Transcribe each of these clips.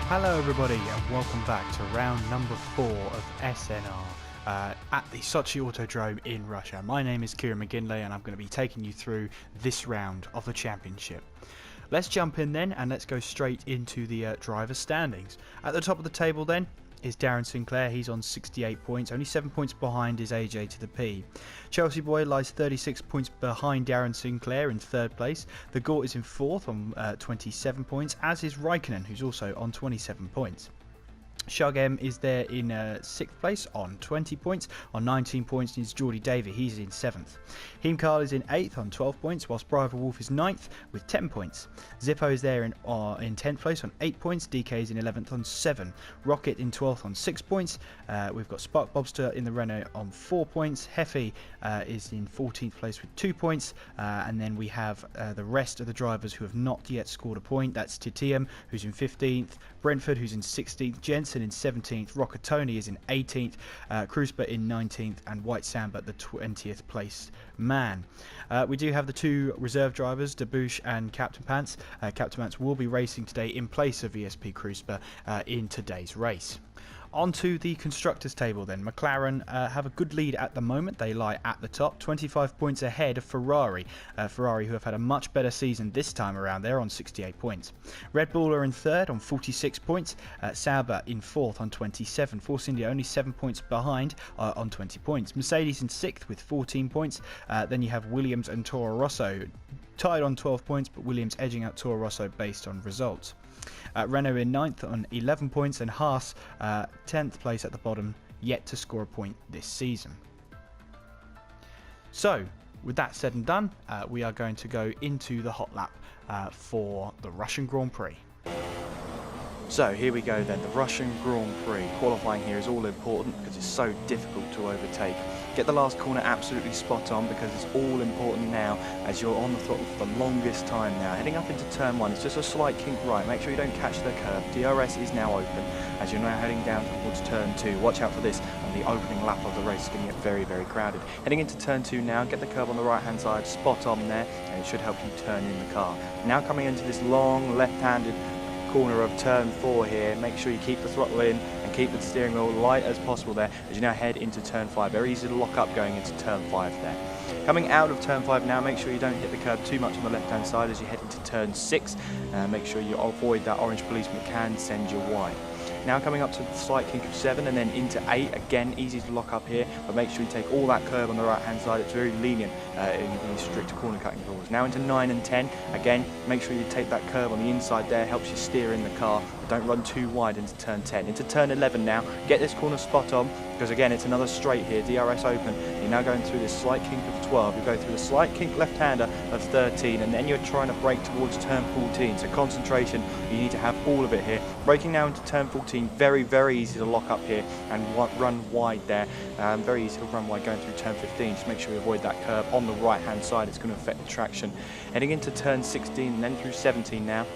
Hello everybody and welcome back to round number 4 of SNR at the Sochi Autodrom in Russia. My name is Kieran McGinley and I'm going to be taking you through this round of the championship. Let's jump in then and let's go straight into the driver standings. At the top of the table then is Darren Sinclair. He's on 68 points, only 7 points behind is AJ to the P. Chelsea Boy lies 36 points behind Darren Sinclair in 3rd place. The Gort is in 4th on 27 points, as is Raikkonen, who's also on 27 points. Shug M is there in 6th place on 20 points. On 19 points is Geordie Davey, he's in 7th. Heemkarl is in 8th on 12 points, whilst Briver Wolf is 9th with 10 points. Zippo is there in 10th place on 8 points. DK is in 11th on 7. Rocket in 12th on 6 points. We've got Spark Bobster in the Renault on 4 points. Heffy is in 14th place with 2 points. And then we have the rest of the drivers who have not yet scored a point. That's Titium, who's in 15th. Brentford, who's in 16th. Jensen in 17th. Rockatoni is in 18th. Krusper in 19th. And White Samba the 20th place man. We do have the 2 reserve drivers, Debouche and Captain Pants. Captain Pants will be racing today in place of ESP Krusper in today's race. On to the constructors table then. McLaren have a good lead at the moment. They lie at the top, 25 points ahead of Ferrari. Ferrari, who have had a much better season this time around, they're on 68 points. Red Bull are in 3rd on 46 points. Sauber in 4th on 27. Force India only 7 points behind on 20 points. Mercedes in 6th with 14 points. Then you have Williams and Toro Rosso tied on 12 points, but Williams edging out Toro Rosso based on results. Renault in 9th on 11 points, and Haas 10th place at the bottom, yet to score a point this season. So, with that said and done, we are going to go into the hot lap for the Russian Grand Prix. So here we go then, the Russian Grand Prix. Qualifying here is all important because it's so difficult to overtake. Get the last corner absolutely spot on because it's all important now as you're on the throttle for the longest time now. Heading up into turn 1, it's just a slight kink right. Make sure you don't catch the curve. DRS is now open as you're now heading down towards turn 2. Watch out for this on the opening lap of the race. It's going to get very, very crowded. Heading into turn 2 now, get the curve on the right hand side, spot on there, and it should help you turn in the car. Now coming into this long left-handed corner of turn 4 here, make sure you keep the throttle in and keep the steering wheel light as possible there as you now head into turn 5. Very easy to lock up going into turn 5 there. Coming out of turn 5 now, make sure you don't hit the curb too much on the left hand side as you head into turn 6. Make sure you avoid that orange policeman, can send you wide. Now coming up to the slight kink of 7 and then into 8, again easy to lock up here, but make sure you take all that curb on the right hand side. It's very lenient in these strict corner cutting rules. Now into 9 and 10, again make sure you take that curb on the inside there, helps you steer in the car, but don't run too wide into turn 10. Into turn 11 now, get this corner spot on, because again it's another straight here, DRS open. You're now going through this slight kink of 12, you go through the slight kink left-hander of 13, and then you're trying to brake towards turn 14, so concentration, you need to have all of it here. Braking now into turn 14, very, very easy to lock up here and run wide there. Very easy to run wide going through turn 15. Just make sure you avoid that curve on the right hand side. It's going to affect the traction. Heading into turn 16 and then through 17 now.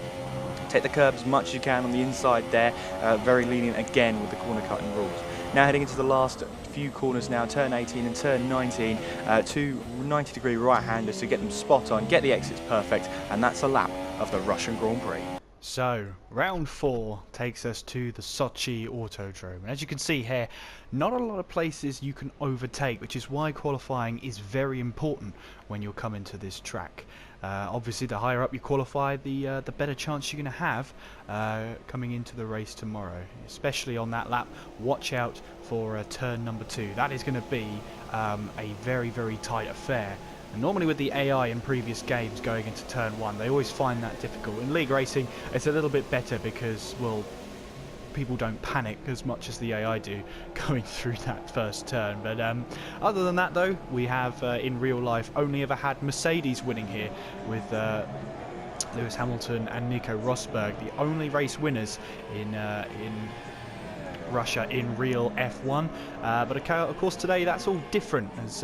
Take the curb as much as you can on the inside there. Very lenient again with the corner cutting rules. Now heading into the last few corners now, turn 18 and turn 19, 2 90-degree right-handers to get them spot on, get the exits perfect, and that's a lap of the Russian Grand Prix. So, round 4 takes us to the Sochi Autodrom. And as you can see here, not a lot of places you can overtake, which is why qualifying is very important when you're coming to this track. Obviously, the higher up you qualify, the better chance you're going to have coming into the race tomorrow. Especially on that lap, watch out for turn number 2. That is going to be a very, very tight affair. And normally with the AI in previous games going into turn 1, they always find that difficult. In league racing, it's a little bit better because, well, people don't panic as much as the AI do going through that first turn. But other than that, though, we have in real life only ever had Mercedes winning here with Lewis Hamilton and Nico Rosberg, the only race winners in Russia in real F1, but of course today that's all different as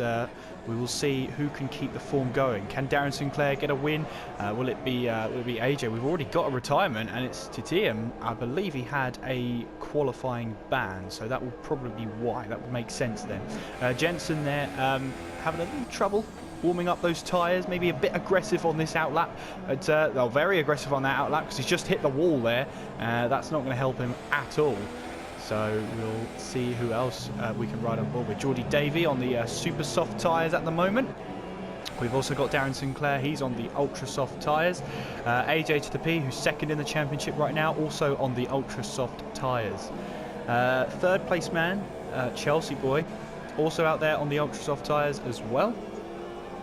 we will see who can keep the form going. Can Darren Sinclair get a win? Will it be AJ? We've already got a retirement and it's Titium. I believe he had a qualifying ban, so that will probably be why. That would make sense then. Jensen there having a little trouble warming up those tyres, maybe a bit aggressive on this outlap, but well, very aggressive on that outlap because he's just hit the wall there. That's not going to help him at all. So we'll see who else we can ride on board with. Geordie Davey on the super soft tyres at the moment. We've also got Darren Sinclair, he's on the ultra soft tyres. AJ to the P, who's second in the championship right now, also on the ultra soft tyres. Third place man, Chelsea boy, also out there on the ultra soft tyres as well.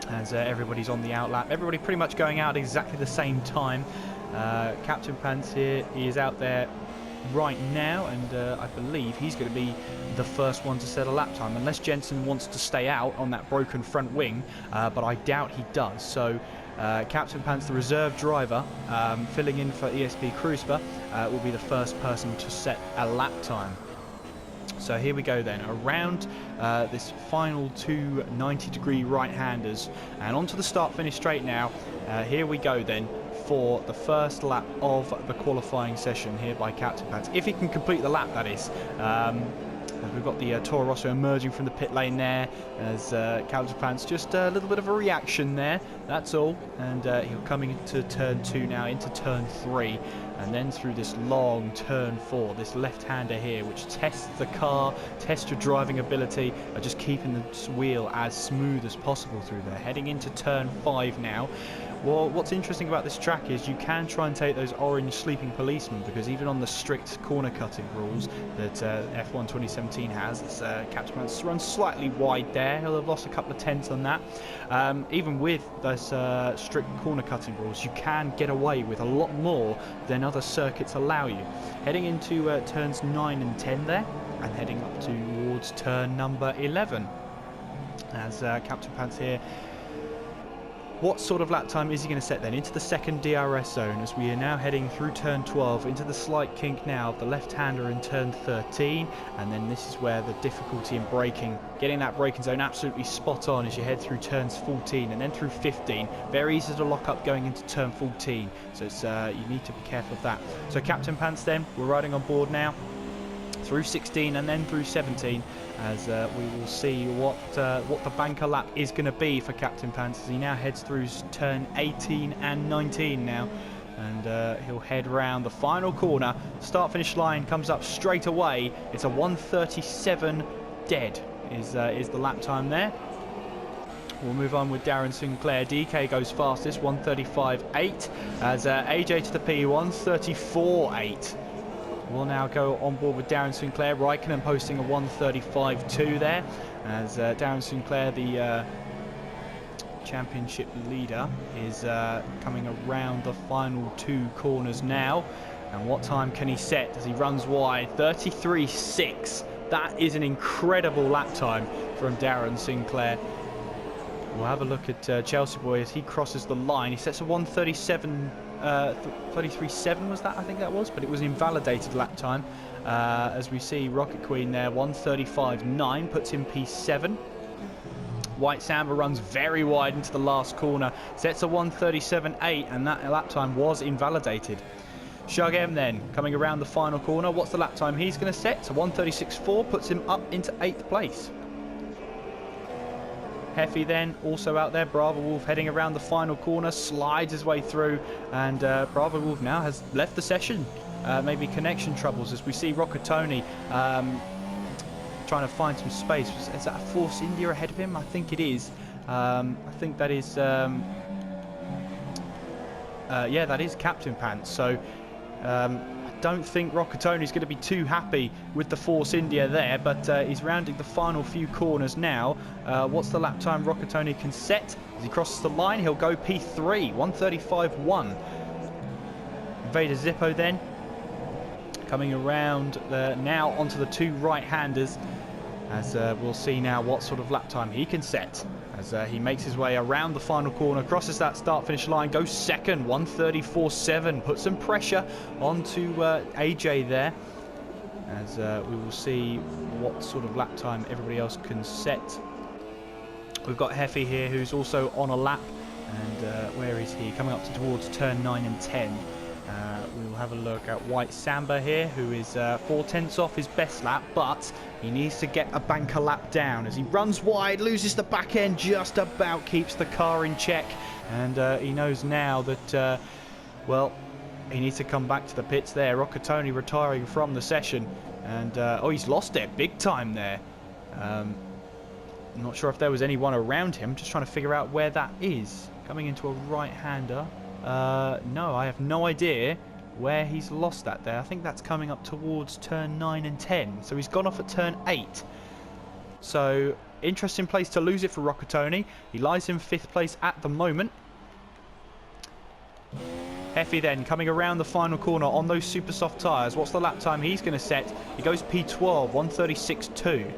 As everybody's on the outlap, everybody pretty much going out at exactly the same time. Captain Pants here, he is out there right now, and I believe he's going to be the first one to set a lap time, unless Jensen wants to stay out on that broken front wing, but I doubt he does. So Captain Pants, the reserve driver, filling in for ESP Krusper, will be the first person to set a lap time. So here we go then, around this final two 90-degree right-handers, and onto the start-finish straight now. Here we go then for the first lap of the qualifying session here by Captain Pants. If he can complete the lap, that is. We've got the Toro Rosso emerging from the pit lane there, as Captain Pants, just a little bit of a reaction there, that's all. And he'll coming into turn 2 now, into turn 3, and then through this long turn 4, this left-hander here, which tests the car, tests your driving ability, just keeping the wheel as smooth as possible through there. Heading into turn 5 now. Well, what's interesting about this track is you can try and take those orange sleeping policemen, because even on the strict corner cutting rules that F1 2017 has, it's Captain Pants runs slightly wide there. He'll have lost a couple of tenths on that. Even with those strict corner cutting rules, you can get away with a lot more than other circuits allow you. Heading into turns 9 and 10 there, and heading up towards turn number 11. As Captain Pants here, what sort of lap time is he going to set then? Into the second DRS zone, as we are now heading through turn 12, into the slight kink now of the left-hander in turn 13, and then this is where the difficulty in braking, getting that braking zone absolutely spot on as you head through turns 14 and then through 15. Very easy to lock up going into turn 14, so it's, you need to be careful of that. So Captain Pants then, we're riding on board now through 16 and then through 17, as we will see what the banker lap is going to be for Captain Pants, as he now heads through turn 18 and 19 now, and he'll head round the final corner. Start finish line comes up straight away. It's a 1:37 dead is the lap time there. We'll move on with Darren Sinclair. DK goes fastest, 1:35.8, as AJ to the P, 1:34.8. We'll now go on board with Darren Sinclair. Raikkonen posting a 1:35.2 there, as Darren Sinclair, the championship leader, is coming around the final 2 corners now. And what time can he set as he runs wide? 33.6. That is an incredible lap time from Darren Sinclair. We'll have a look at Chelsea boy as he crosses the line. He sets a 1:37. 33.7 was that, I think that was, but it was invalidated lap time, as we see Rocket Queen there, 1:35.9, puts in P7. White Samba runs very wide into the last corner, sets a 1:37.8, and that lap time was invalidated. Shug M then, coming around the final corner, what's the lap time he's going to set? So 1:36.4, puts him up into 8th place. Heffy then, also out there. Bravo Wolf heading around the final corner, slides his way through, and Bravo Wolf now has left the session. Maybe connection troubles, as we see Rockatoni trying to find some space. Is that a Force India ahead of him? I think it is. I think that is... yeah, that is Captain Pants. So I don't think Rockatoni's going to be too happy with the Force India there, but he's rounding the final few corners now. What's the lap time Rockatoni can set? As he crosses the line, he'll go P3, 1:35.1. Vader Zippo then, coming around now onto the 2 right-handers, as we'll see now what sort of lap time he can set. As he makes his way around the final corner, crosses that start-finish line, goes second, 1:34.7, puts some pressure onto AJ there, as we will see what sort of lap time everybody else can set. We've got Heffy here, who's also on a lap, and where is he? Coming up towards turn 9 and 10. We will have a look at White Samba here, who is 4/10 off his best lap, but he needs to get a banker lap down as he runs wide, loses the back end, just about keeps the car in check, and he knows now that, well, he needs to come back to the pits there. Roccatoni retiring from the session, and oh, he's lost it big time there. I'm not sure if there was anyone around him, just trying to figure out where that is. Coming into a right-hander. No, I have no idea where he's lost that there. I think that's coming up towards turn 9 and 10. So he's gone off at turn 8. So, interesting place to lose it for Roccatoni. He lies in 5th place at the moment. Heffy then coming around the final corner on those super soft tyres. What's the lap time he's going to set? He goes P12, 1:36.2.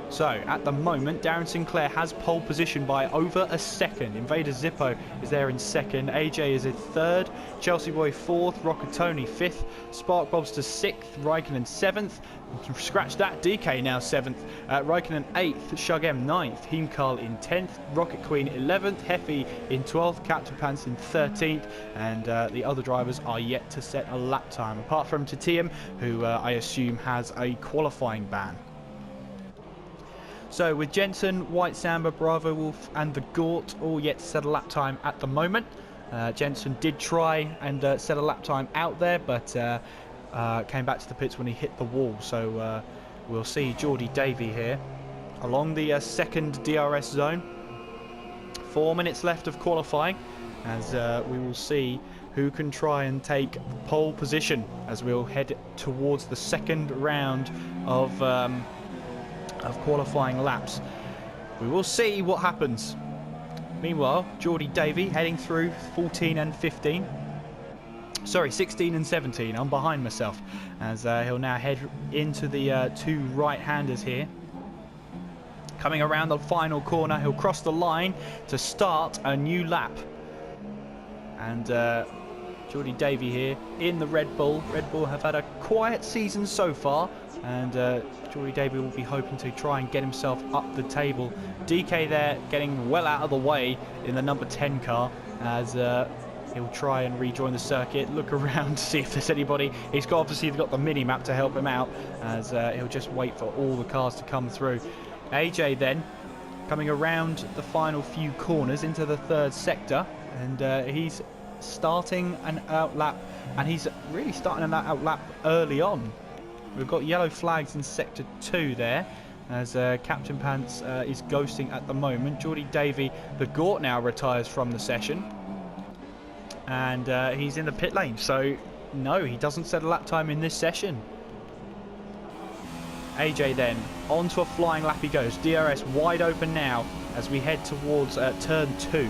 So, at the moment, Darren Sinclair has pole position by over a second. Invader Zippo is there in second. AJ is in third. Chelsea Boy fourth. Roccatoni fifth. Spark Bobster sixth. Raikkonen seventh. Scratch that. DK now seventh. Raikkonen eighth. Shug M ninth. Heimkarl in 10th. Rocket Queen 11th. Heffy in 12th. Captain Pants in 13th. And the other drivers are yet to set a lap time. Apart from Titium, who I assume has a qualifying ban. So with Jensen, White Samba, Bravo Wolf and the Gort all yet to set a lap time at the moment. Jensen did try and set a lap time out there, but came back to the pits when he hit the wall. So we'll see Geordie Davey here along the second DRS zone. 4 minutes left of qualifying as we will see who can try and take pole position as we'll head towards the second round of qualifying laps. We will see what happens. Meanwhile, Geordie Davey heading through 14 and 15. Sorry, 16 and 17. I'm behind myself as he'll now head into the two right-handers here. Coming around the final corner, he'll cross the line to start a new lap. And Geordie Davey here in the Red Bull. Red Bull have had a quiet season so far, and Geordie Davey will be hoping to try and get himself up the table. DK there getting well out of the way in the number 10 car as he'll try and rejoin the circuit, look around to see if there's anybody. He's obviously got the mini map to help him out as he'll just wait for all the cars to come through. AJ then coming around the final few corners into the third sector, and he's starting an outlap, and he's really starting an outlap early on. We've got yellow flags in sector 2 there as Captain Pants is ghosting at the moment. Geordie Davey, the Gort now retires from the session, and he's in the pit lane, so no, he doesn't set a lap time in this session. AJ then onto a flying lap he goes. DRS wide open now as we head towards turn 2.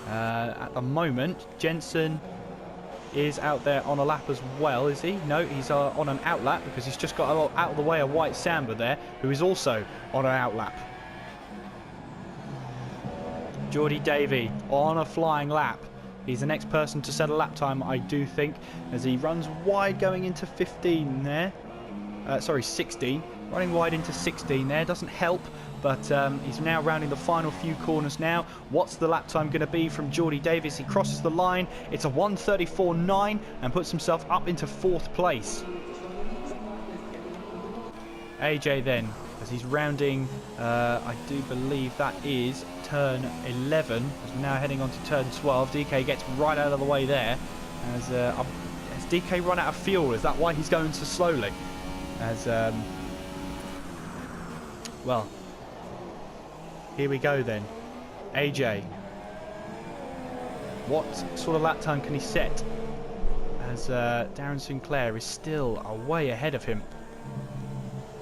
At the moment, Jensen is out there on a lap as well, is he? No, he's on an outlap because he's just got out of the way of White Samba there, who is also on an outlap. Geordie Davey on a flying lap. He's the next person to set a lap time, I do think, as he runs wide going into 15 there. Sorry, 16. Running wide into 16 there. Doesn't help, but he's now rounding the final few corners now. What's the lap time going to be from Geordie Davis? He crosses the line. It's a 1:34.9 and puts himself up into 4th place. AJ then, as he's rounding, I do believe that is turn 11. As we're now heading on to turn 12. DK gets right out of the way there. Has DK run out of fuel? Is that why he's going so slowly? As well, here we go then. AJ, what sort of lap time can he set? As Darren Sinclair is still way ahead of him,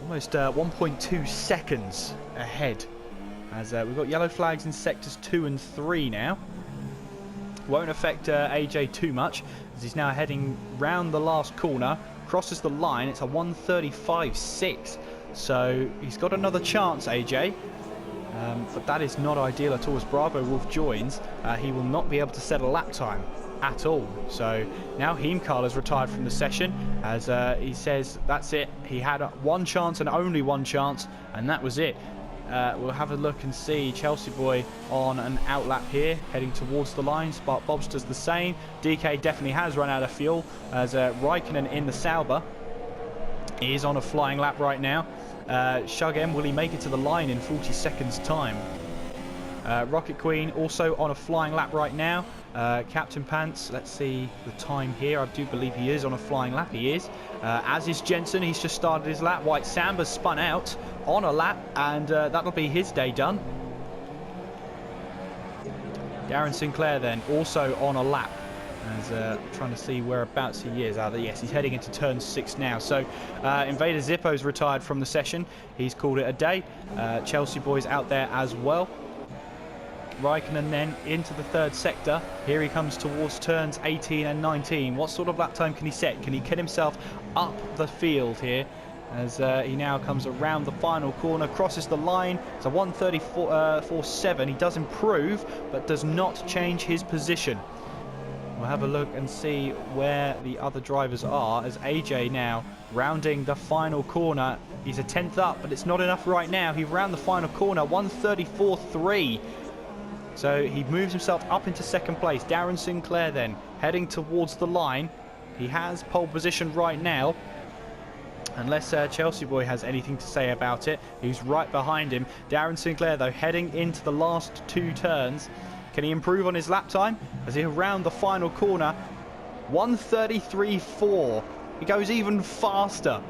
almost 1.2 seconds ahead. As we've got yellow flags in sectors 2 and 3 now. Won't affect AJ too much as he's now heading round the last corner. Crosses the line. It's a 1:35.6, so he's got another chance, AJ, but that is not ideal at all. As Bravo Wolf joins, he will not be able to set a lap time at all. So now Heimkarl has retired from the session as he says that's it. He had one chance and only one chance, and that was it. we'll have a look and see Chelsea Boy on an outlap here, heading towards the line. Spark Bobs does the same. DK definitely has run out of fuel, as Raikkonen in the Sauber is on a flying lap right now. Shug M, will he make it to the line in 40 seconds time? Rocket Queen also on a flying lap right now. Captain Pants, let's see the time here. I do believe he is on a flying lap. He is. As is Jensen. He's just started his lap. White Samba's spun out on a lap, and that'll be his day done. Darren Sinclair then also on a lap. As trying to see whereabouts he is. Yes, he's heading into turn 6 now. So Invader Zippo's retired from the session. He's called it a day. Chelsea Boy's out there as well. Raikkonen then into the third sector. Here he comes towards turns 18 and 19. What sort of lap time can he set? Can he get himself up the field here? As he now comes around the final corner, crosses the line. It's a 1:34.7. He does improve, but does not change his position. We'll have a look and see where the other drivers are, as AJ now rounding the final corner. He's a 10th up, but it's not enough right now. He round the final corner, 1:34.3. So he moves himself up into second place. Darren Sinclair then heading towards the line. He has pole position right now, unless Chelsea Boy has anything to say about it. He's right behind him. Darren Sinclair though heading into the last 2 turns. Can he improve on his lap time as he round the final corner? 1:33.4. He goes even faster.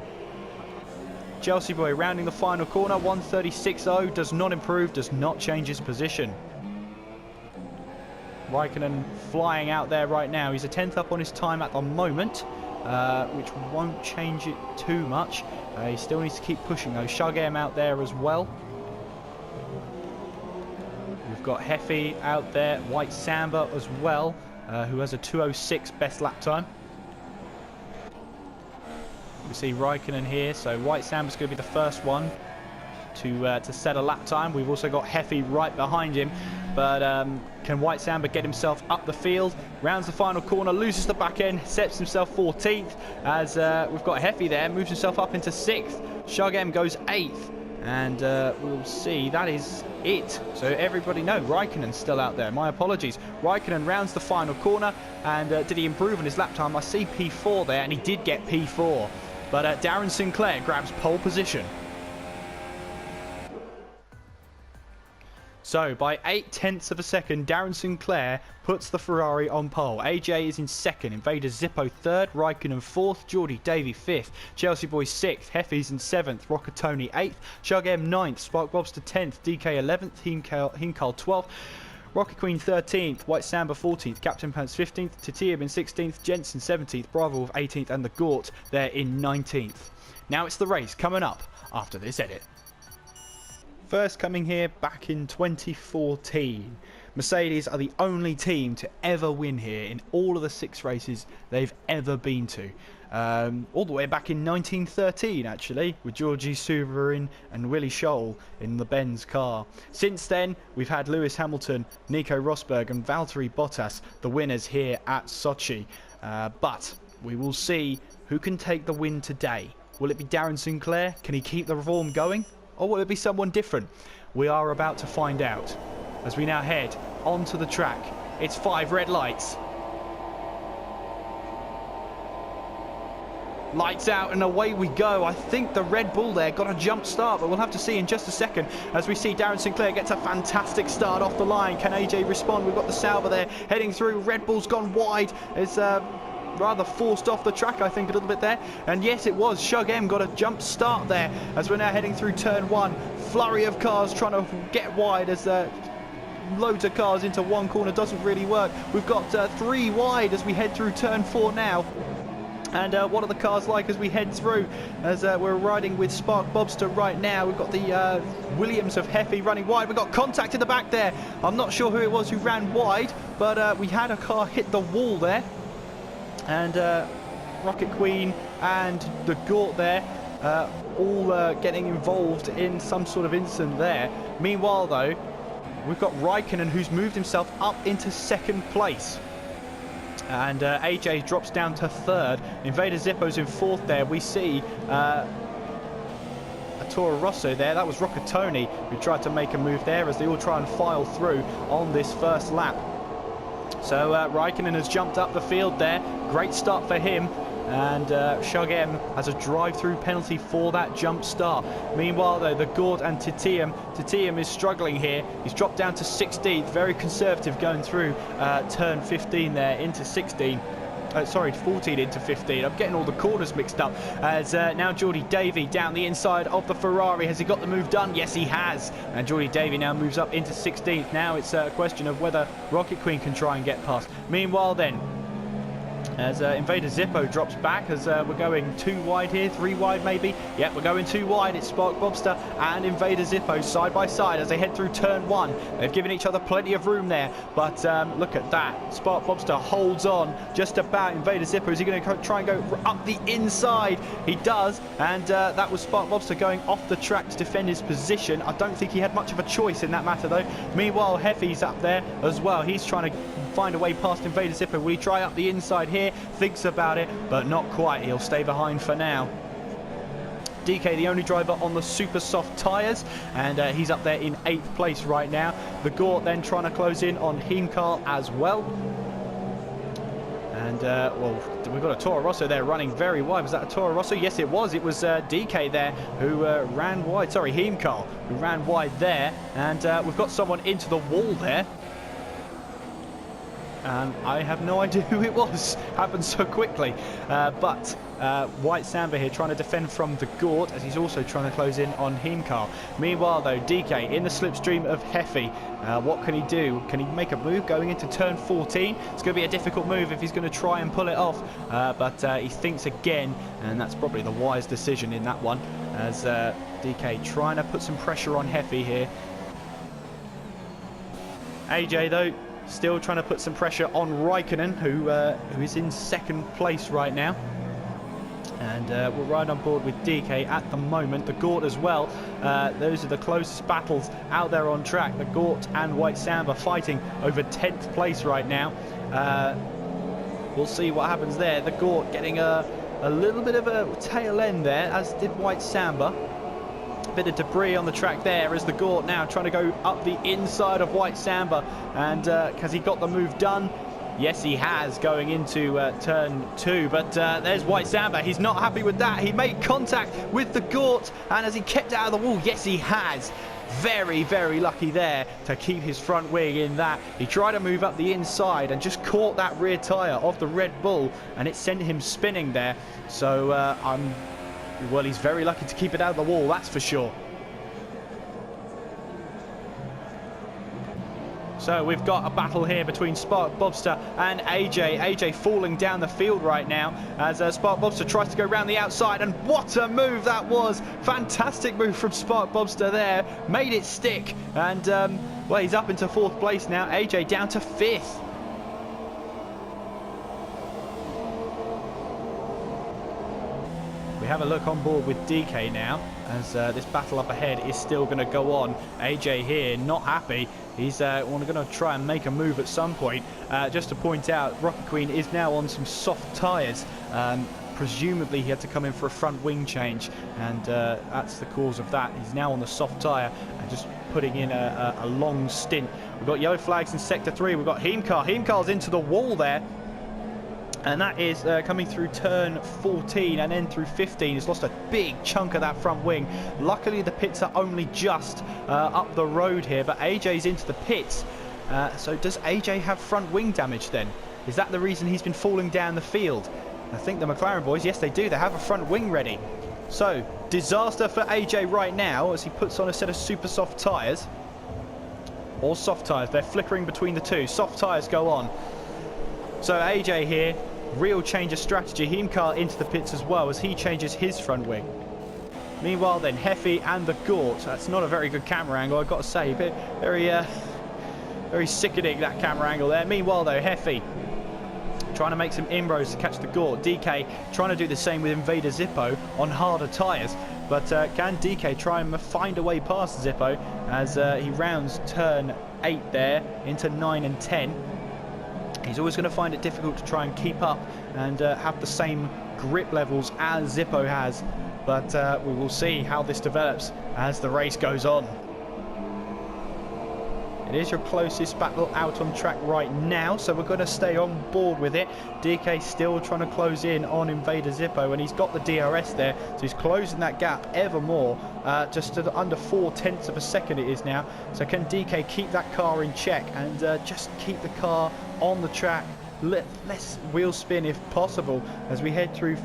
Chelsea Boy rounding the final corner, 1:36.0. Does not improve, does not change his position. Raikkonen flying out there right now. He's a 10th up on his time at the moment, which won't change it too much. He still needs to keep pushing though. Shug M out there as well. We've got Heffy out there, White Samba as well, who has a 2:06 best lap time. We see Raikkonen here, so White Samba's going to be the first one to set a lap time. We've also got Heffy right behind him, but can White Samba get himself up the field? Rounds the final corner, loses the back end, sets himself 14th, as we've got Heffy there, moves himself up into 6th. Shug M goes 8th, and we'll see, that is it. So everybody, no, Raikkonen's still out there, my apologies. Raikkonen rounds the final corner, and did he improve on his lap time? I see P4 there, and he did get P4, but Darren Sinclair grabs pole position. So by 0.8 of a second, Darren Sinclair puts the Ferrari on pole. AJ is in second, Invader Zippo third, Raikkonen fourth, Geordie Davey fifth, Chelsea Boy sixth, Heffy's in seventh, Rockatoni eighth, Shug M ninth, Spark Bobster 10th, DK 11th, Hinkal 12th, Rocket Queen 13th, White Samba 14th, Captain Pants 15th, Titiab in 16th, Jensen 17th, Bravo with 18th, and the Gort there in 19th. Now it's the race coming up after this edit. First coming here back in 2014. Mercedes are the only team to ever win here in all of the 6 races they've ever been to. All the way back in 1913 actually, with Georgi Subarin and Willie Scholl in the Benz car. Since then we've had Lewis Hamilton, Nico Rosberg and Valtteri Bottas, the winners here at Sochi. But we will see who can take the win today. Will it be Darren Sinclair? Can he keep the form going? Or will it be someone different? We are about to find out as we now head onto the track. It's 5 red lights. Lights out and away we go. I think the Red Bull there got a jump start, but we'll have to see in just a second as we see Darren Sinclair gets a fantastic start off the line. Can AJ respond? We've got the Sauber there heading through. Red Bull's gone wide. It's rather forced off the track, I think, a little bit there. And yes, it was. Shug M got a jump start there as we're now heading through turn 1. Flurry of cars trying to get wide as loads of cars into one corner doesn't really work. We've got 3 wide as we head through turn 4 now. And what are the cars like as we head through? As we're riding with Spark Bobster right now. We've got the Williams of Heffy running wide. We've got contact in the back there. I'm not sure who it was who ran wide, but we had a car hit the wall there. And Rocket Queen and the Gort there all getting involved in some sort of incident there. Meanwhile though, we've got Raikkonen who's moved himself up into 2nd place. And AJ drops down to 3rd. Invader Zippo's in 4th there. We see a Toro Rosso there. That was Roccatoni who tried to make a move there as they all try and file through on this first lap. So Raikkonen has jumped up the field there. Great start for him. And Shug M has a drive-through penalty for that jump start. Meanwhile, though, the Gort and Titium is struggling here. He's dropped down to 16th, very conservative going through turn 15 there into 16. Sorry, 14 into 15. I'm getting all the corners mixed up. As now Geordie Davey down the inside of the Ferrari. Has he got the move done? Yes, he has. And Geordie Davey now moves up into 16th. Now it's a question of whether Rocket Queen can try and get past. Meanwhile, then, as Invader Zippo drops back, as we're going 2 wide here, 3 wide maybe. Yep, we're going 2 wide. It's Spark Bobster and Invader Zippo side by side as they head through turn 1. They've given each other plenty of room there, but look at that. Spark Bobster holds on just about Invader Zippo. Is he going to try and go up the inside? He does, and that was Spark Bobster going off the track to defend his position. I don't think he had much of a choice in that matter, though. Meanwhile, Heffy's up there as well. He's trying to find a way past Invader Zippo. Will he try up the inside here? Thinks about it, but not quite. He'll stay behind for now. DK, the only driver on the super soft tyres, and he's up there in 8th place right now. The Gort then trying to close in on Heimkarl as well. And, well, we've got a Toro Rosso there running very wide. Was that a Toro Rosso? Yes, it was. It was DK there who ran wide. Sorry, Heimkarl, who ran wide there. And we've got someone into the wall there. I have no idea who it was. Happened so quickly. But White Samba here trying to defend from the Gort as he's also trying to close in on Heimkarl. Meanwhile, though, DK in the slipstream of Heffy. What can he do? Can he make a move going into turn 14? It's going to be a difficult move if he's going to try and pull it off. But he thinks again, and that's probably the wise decision in that one. As DK trying to put some pressure on Heffy here. AJ, though, still trying to put some pressure on Raikkonen, who is in 2nd place right now. And we're right on board with DK at the moment. The Gort as well. Those are the closest battles out there on track. The Gort and White Samba fighting over 10th place right now. We'll see what happens there. The Gort getting a little bit of a tail end there, as did White Samba. Bit of debris on the track there as the Gort now trying to go up the inside of White Samba. And has he got the move done? Yes, he has, going into turn 2. But there's White Samba. He's not happy with that. He made contact with the Gort, and has he kept out of the wall? Yes, he has. Very, very lucky there to keep his front wing in that. He tried to move up the inside and just caught that rear tyre of the Red Bull, and it sent him spinning there. So well, he's very lucky to keep it out of the wall, that's for sure. So we've got a battle here between Spark Bobster and AJ. AJ falling down the field right now as Spark Bobster tries to go around the outside, and what a move that was. Fantastic move from Spark Bobster there. Made it stick, and well, he's up into 4th place now. AJ down to 5th. We have a look on board with DK now as this battle up ahead is still going to go on. AJ here not happy. He's going to try and make a move at some point. Just to point out, Rocket Queen is now on some soft tyres. Presumably he had to come in for a front wing change, and that's the cause of that. He's now on the soft tyre and just putting in a long stint. We've got yellow flags in Sector 3. We've got Heimkarl. Heimkarl's into the wall there. And that is coming through turn 14 and then through 15. He's lost a big chunk of that front wing. Luckily, the pits are only just up the road here, but AJ's into the pits. So does AJ have front wing damage then? Is that the reason he's been falling down the field? I think the McLaren boys, yes, they do. They have a front wing ready. So, disaster for AJ right now as he puts on a set of super soft tyres. Or soft tyres. They're flickering between the two. Soft tyres go on. So AJ here, real change of strategy. Heimkarl into the pits as well as he changes his front wing. Meanwhile then, Heffy and the Gort. That's not a very good camera angle, I've got to say. But very sickening, that camera angle there. Meanwhile though, Heffy trying to make some inroads to catch the Gort. DK trying to do the same with Invader Zippo on harder tyres. But can DK try and find a way past Zippo as he rounds turn 8 there into 9 and 10. He's always going to find it difficult to try and keep up and have the same grip levels as Zippo has. but we will see how this develops as the race goes on. It is your closest battle out on track right now, so we're going to stay on board with it. DK still trying to close in on Invader Zippo, and he's got the DRS there, so he's closing that gap ever more. Just to under 0.4 of a second it is now. So can DK keep that car in check and just keep the car on the track? Less wheel spin if possible as we head through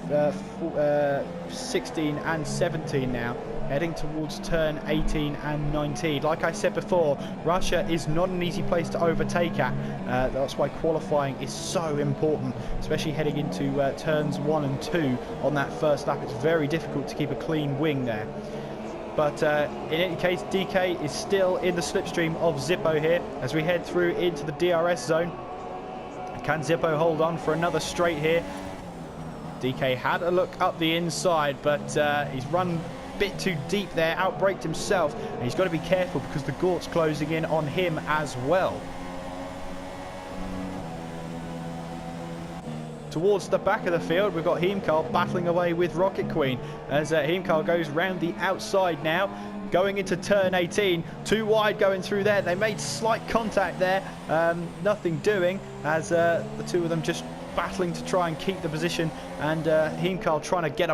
16 and 17 now, heading towards turn 18 and 19. Like I said before, Russia is not an easy place to overtake at. That's why qualifying is so important, especially heading into turns 1 and 2 on that first lap. It's very difficult to keep a clean wing there. But in any case, DK is still in the slipstream of Zippo here as we head through into the DRS zone. Can Zippo hold on for another straight here? DK had a look up the inside, but he's run a bit too deep there, outbraked himself, and he's got to be careful because the Gort's closing in on him as well. Towards the back of the field, we've got Heimkarl battling away with Rocket Queen as Heimkarl goes round the outside now. Going into turn 18, too wide going through there. They made slight contact there, nothing doing as the two of them just battling to try and keep the position, and Heimkarl trying to get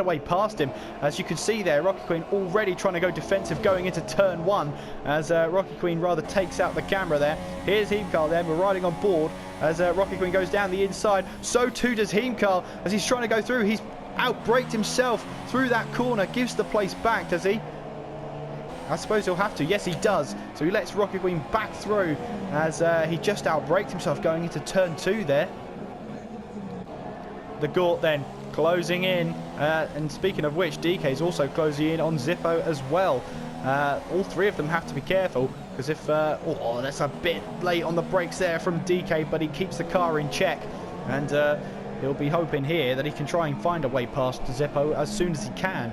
away past him. As you can see there, Rocket Queen already trying to go defensive going into turn 1 as Rocket Queen rather takes out the camera there. Here's Heimkarl there, we're riding on board as Rocket Queen goes down the inside. So too does Heimkarl as he's trying to go through. He's outbraked himself through that corner, gives the place back, does he? I suppose he'll have to. Yes, he does. So he lets Rocket Queen back through as he just outbraked himself going into turn 2 there. The Gort then closing in. And speaking of which, DK is also closing in on Zippo as well. All three of them have to be careful because if... oh, that's a bit late on the brakes there from DK, but he keeps the car in check. And he'll be hoping here that he can try and find a way past Zippo as soon as he can.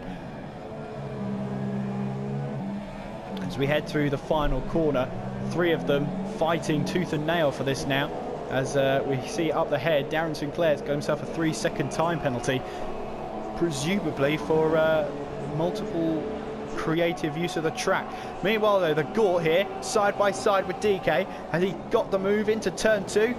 As we head through the final corner, three of them fighting tooth and nail for this now. As we see up the head, Darren Sinclair's got himself a 3-second time penalty, presumably for multiple creative use of the track. Meanwhile though, the Gort here, side by side with DK, has he got the move into turn 2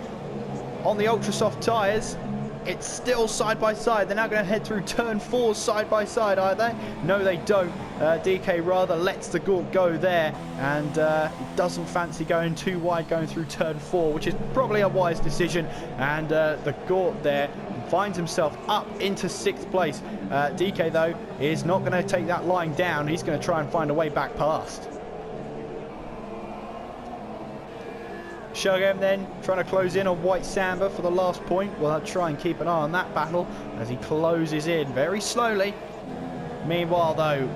on the ultra soft tyres. It's still side by side. They're now going to head through turn 4 side by side, are they? No, they don't. DK rather lets the Gort go there, and he doesn't fancy going too wide going through turn 4, which is probably a wise decision. And the Gort there finds himself up into 6th place. DK, though, is not going to take that line down. He's going to try and find a way back past. Shogem then trying to close in on White Samba for the last point. We'll try and keep an eye on that battle as he closes in very slowly. Meanwhile though,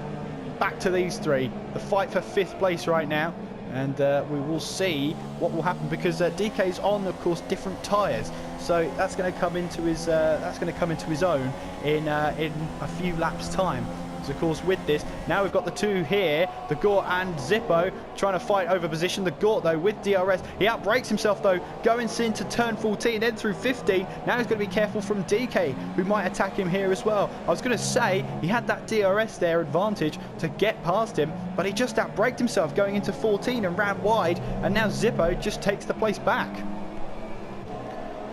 back to these three. The fight for 5th place right now, and we will see what will happen because DK's on, of course, different tyres. So that's going to come into his own in a few laps' time. Of course, with this, now we've got the two here, the Gort and Zippo, trying to fight over position. The Gort, though, with DRS, he outbrakes himself, though, going into turn 14, then through 15. Now he's going to be careful from DK, who might attack him here as well. I was going to say, he had that DRS there advantage to get past him, but he just outbraked himself going into 14 and ran wide, and now Zippo just takes the place back.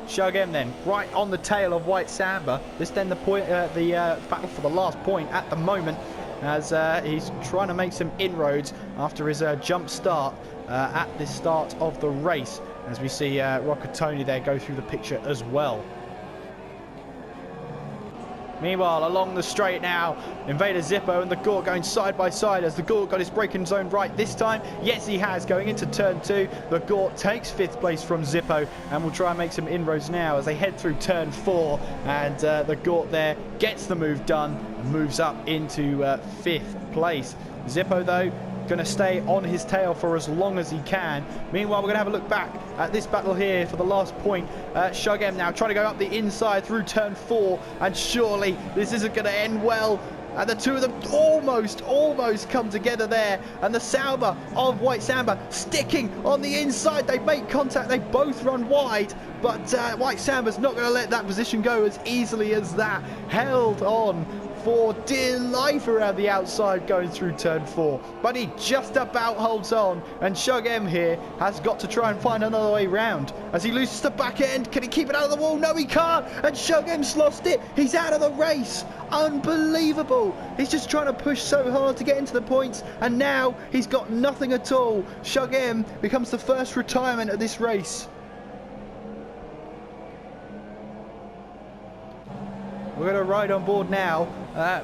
Shogem then, right on the tail of White Samba. This then the point, battle for the last point at the moment, as he's trying to make some inroads after his jump start at the start of the race. As we see Rocket Tony there go through the picture as well. Meanwhile, along the straight now, Invader Zippo and the Gort going side by side as the Gort got his braking zone right this time. Yes, he has, going into turn 2. The Gort takes 5th place from Zippo and will try and make some inroads now as they head through turn 4. And the Gort there gets the move done and moves up into 5th place. Zippo, though, going to stay on his tail for as long as he can. Meanwhile, we're going to have a look back at this battle here for the last point. Shogem now trying to go up the inside through turn 4, and surely this isn't going to end well. And the two of them almost come together there. And the Sauber of White Samba sticking on the inside. They make contact. They both run wide. But White Samba's not going to let that position go as easily as that. Held on for dear life around the outside going through turn 4. But he just about holds on, and Shug M here has got to try and find another way round. As he loses the back end, can he keep it out of the wall? No, he can't, and Shug M's lost it. He's out of the race. Unbelievable. He's just trying to push so hard to get into the points, and now he's got nothing at all. Shug M becomes the first retirement of this race. We're going to ride on board now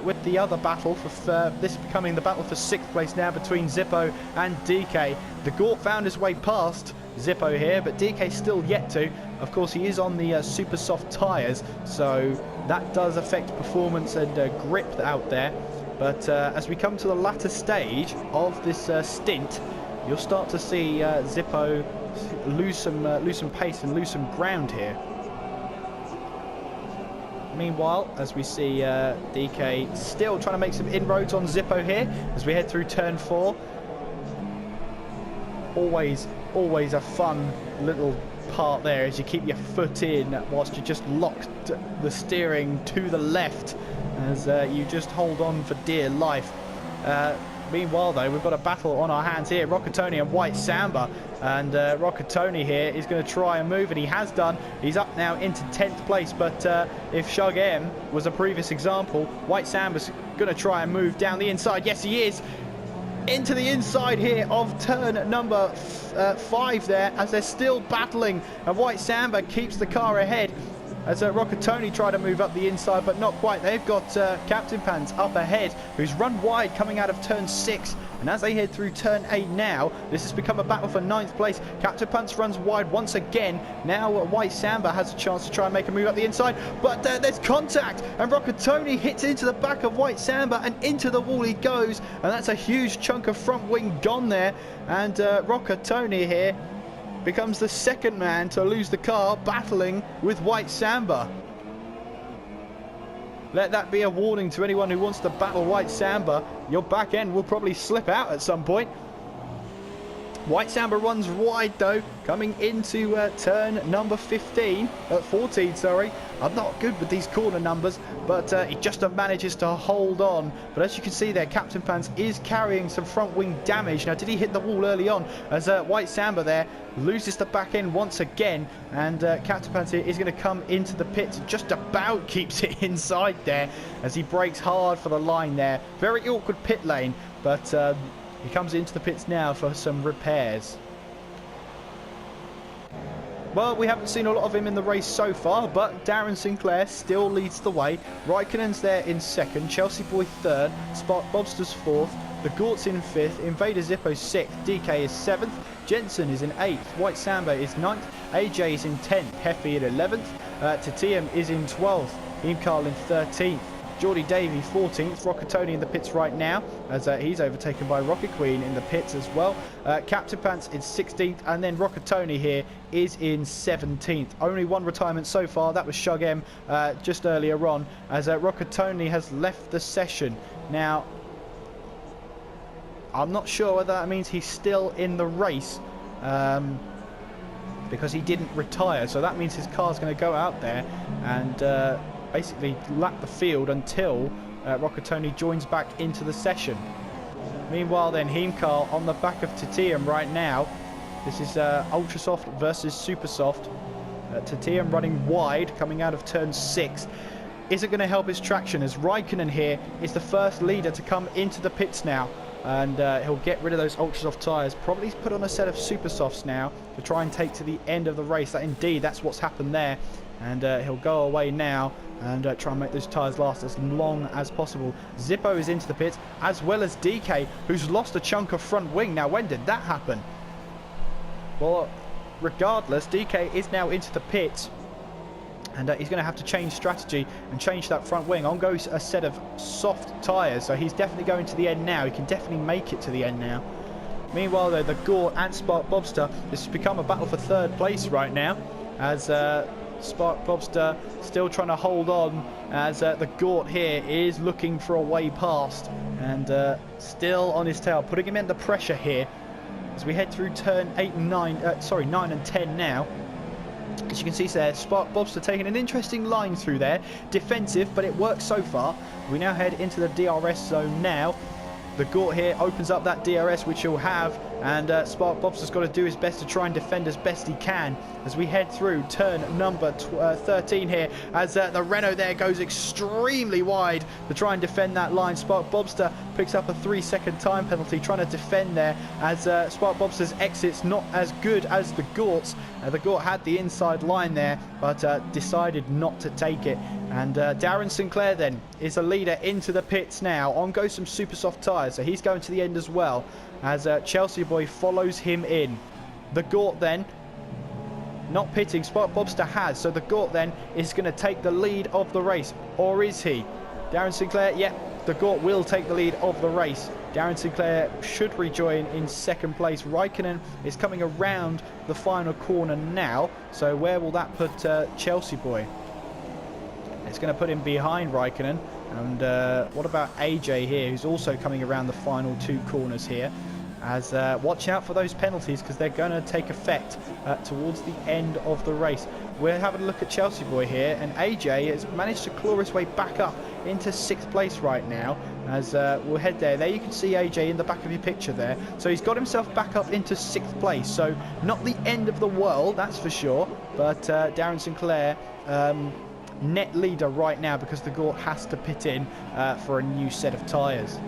with the other battle for this becoming the battle for 6th place now between Zippo and DK. The Gort found his way past Zippo here, but DK still yet to. Of course, he is on the super soft tyres, so that does affect performance and grip out there. But as we come to the latter stage of this stint, you'll start to see Zippo lose some pace and lose some ground here. Meanwhile, as we see DK still trying to make some inroads on Zippo here as we head through turn 4. Always a fun little part there as you keep your foot in whilst you just lock the steering to the left as you just hold on for dear life. Meanwhile, though, we've got a battle on our hands here. Rockatoni and White Samba. And Rockatoni here is going to try and move, and he has done. He's up now into 10th place. But if Shug M was a previous example, White Samba's going to try and move down the inside. Yes, he is. Into the inside here of turn number 5 there, as they're still battling. And White Samba keeps the car ahead. As Rockatoni tried to move up the inside, but not quite. They've got Captain Pants up ahead, who's run wide coming out of turn 6. And as they head through turn 8 now, this has become a battle for 9th place. Captain Pants runs wide once again. Now White Samba has a chance to try and make a move up the inside, but there's contact, and Rockatoni hits into the back of White Samba, and into the wall he goes. And that's a huge chunk of front wing gone there. And Rockatoni here becomes the second man to lose the car, battling with White Samba. Let that be a warning to anyone who wants to battle White Samba. Your back end will probably slip out at some point. White Samba runs wide though, coming into turn number 14, sorry. I'm not good with these corner numbers, but he just manages to hold on. But as you can see there, Captain Pants is carrying some front wing damage. Now, did he hit the wall early on? As White Samba there loses the back end once again, and Captain Pants here is going to come into the pits, just about keeps it inside there as he brakes hard for the line there. Very awkward pit lane, but he comes into the pits now for some repairs. Well, we haven't seen a lot of him in the race so far, but Darren Sinclair still leads the way. Raikkonen's there in 2nd, Chelsea Boy 3rd, Spark Bobster's 4th, the Gort's in 5th, Invader Zippo 6th, DK is 7th, Jensen is in 8th, White Samba is 9th, AJ is in 10th, Heffy in 11th, Tatiam is in 12th, Imkarl in 13th. Geordie Davey 14th, Rockatoni in the pits right now as he's overtaken by Rocket Queen in the pits as well. Captain Pants is 16th, and then Rockatoni here is in 17th. Only one retirement so far, that was Shug M just earlier on, as Rockatoni has left the session. Now, I'm not sure whether that means he's still in the race because he didn't retire, so that means his car's going to go out there and basically lap the field until Rockatoni joins back into the session. Meanwhile then, Heimkarl on the back of Tatiam right now. This is Ultra Soft versus Super Soft. Tatiam running wide coming out of turn 6. Isn't going to help his traction as Raikkonen here is the first leader to come into the pits now. And he'll get rid of those Ultra Soft tyres. Probably put on a set of Super Softs now to try and take to the end of the race. That's what's happened there. And he'll go away now and try and make those tyres last as long as possible. Zippo is into the pits, as well as DK, who's lost a chunk of front wing. Now, when did that happen? Well, regardless, DK is now into the pits, and he's going to have to change strategy and change that front wing. On goes a set of soft tyres, so he's definitely going to the end now. He can definitely make it to the end now. Meanwhile, though, the Gort and Spark Bobster, this has become a battle for 3rd place right now, as Spark Bobster still trying to hold on, as the Gort here is looking for a way past, and still on his tail, putting him under pressure here as we head through turn 9 and 10 now. As you can see there, Spark Bobster taking an interesting line through there. Defensive, but it works so far. We now head into the DRS zone now. The Gort here opens up that DRS, which he'll have, and Spark Bobster's got to do his best to try and defend as best he can as we head through turn number 13 here, as the Renault there goes extremely wide to try and defend that line. Spark Bobster picks up a 3-second time penalty trying to defend there, as Spark Bobster's exit's not as good as the Gort's. The Gort had the inside line there, but decided not to take it. And Darren Sinclair then is a leader into the pits now. On goes some super soft tyres, so he's going to the end as well, as Chelsea Boy follows him in. The Gort then not pitting, Spark Bobster has, so the Gort then is going to take the lead of the race, or is he? Darren Sinclair, yep, the Gort will take the lead of the race. Darren Sinclair should rejoin in second place. Raikkonen is coming around the final corner now, so where will that put Chelsea Boy? It's going to put him behind Raikkonen. And what about AJ here, who's also coming around the final 2 corners here? As watch out for those penalties, because they're going to take effect towards the end of the race. We're having a look at Chelsea Boy here, and AJ has managed to claw his way back up into 6th place right now. As we'll head there. There you can see AJ in the back of your picture there. So he's got himself back up into 6th place. So not the end of the world, that's for sure. But Darren Sinclair, net leader right now, because the Gort has to pit in for a new set of tyres.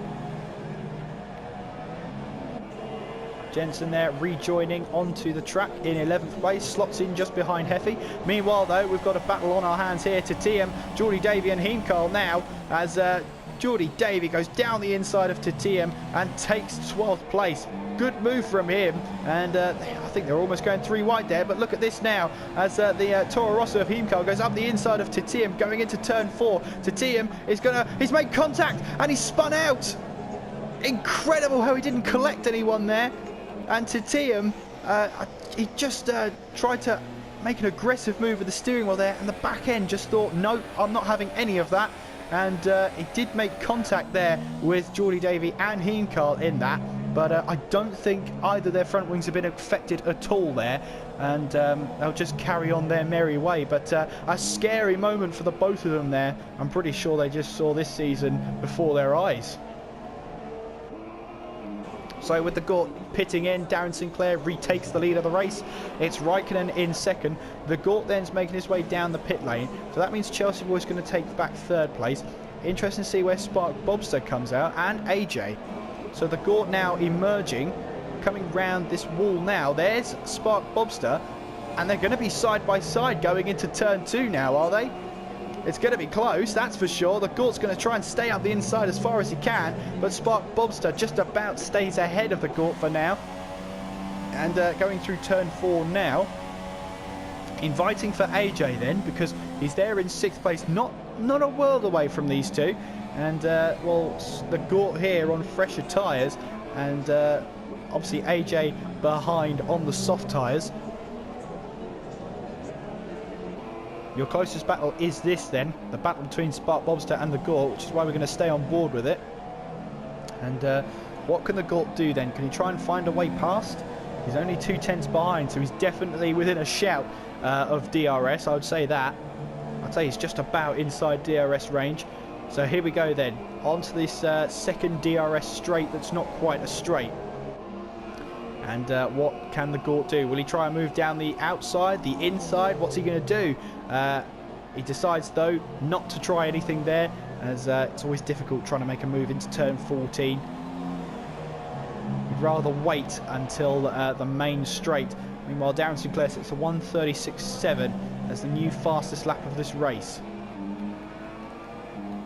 Jensen there rejoining onto the track in 11th place, slots in just behind Heffy. Meanwhile though, we've got a battle on our hands here to TM, Geordie Davey and Heemkarl now, as Geordie Davey goes down the inside of Titium and takes 12th place. Good move from him, and I think they're almost going 3 wide there, but look at this now, as the Toro Rosso of Heemkarl goes up the inside of Titium going into turn 4. Titium is he's made contact and he's spun out. Incredible how he didn't collect anyone there. And Titium, he just tried to make an aggressive move with the steering wheel there, and the back end just thought, no, I'm not having any of that. And he did make contact there with Geordie Davey and Heemkarl in that, but I don't think either their front wings have been affected at all there, and they'll just carry on their merry way. But a scary moment for the both of them there. I'm pretty sure they just saw this season before their eyes. So with the Gort pitting in, Darren Sinclair retakes the lead of the race. It's Raikkonen in second. The Gort then's making his way down the pit lane. So that means Chelsea Boy's going to take back 3rd place. Interesting to see where Spark Bobster comes out, and AJ. So the Gort now emerging, coming round this wall now. There's Spark Bobster, and they're going to be side by side going into turn 2 now, are they? It's going to be close, that's for sure. The Gort's going to try and stay up the inside as far as he can, but Spark Bobster just about stays ahead of the Gort for now. And going through turn 4 now. Inviting for AJ then, because he's there in 6th place, not a world away from these two. And, well, the Gort here on fresher tyres, and obviously AJ behind on the soft tyres. Your closest battle is this then, the battle between Spark Bobster and the Gort, which is why we're going to stay on board with it. And what can the Gort do then? Can he try and find a way past? He's only 2 tenths behind, so he's definitely within a shout of DRS, I would say that. I'd say he's just about inside DRS range. So here we go then, onto this second DRS straight that's not quite a straight. And what can the Gort do? Will he try and move down the outside, the inside? What's he going to do? He decides, though, not to try anything there, as it's always difficult trying to make a move into turn 14. He'd rather wait until the main straight. Meanwhile, Darren Sinclair sits a 1:36.7 as the new fastest lap of this race.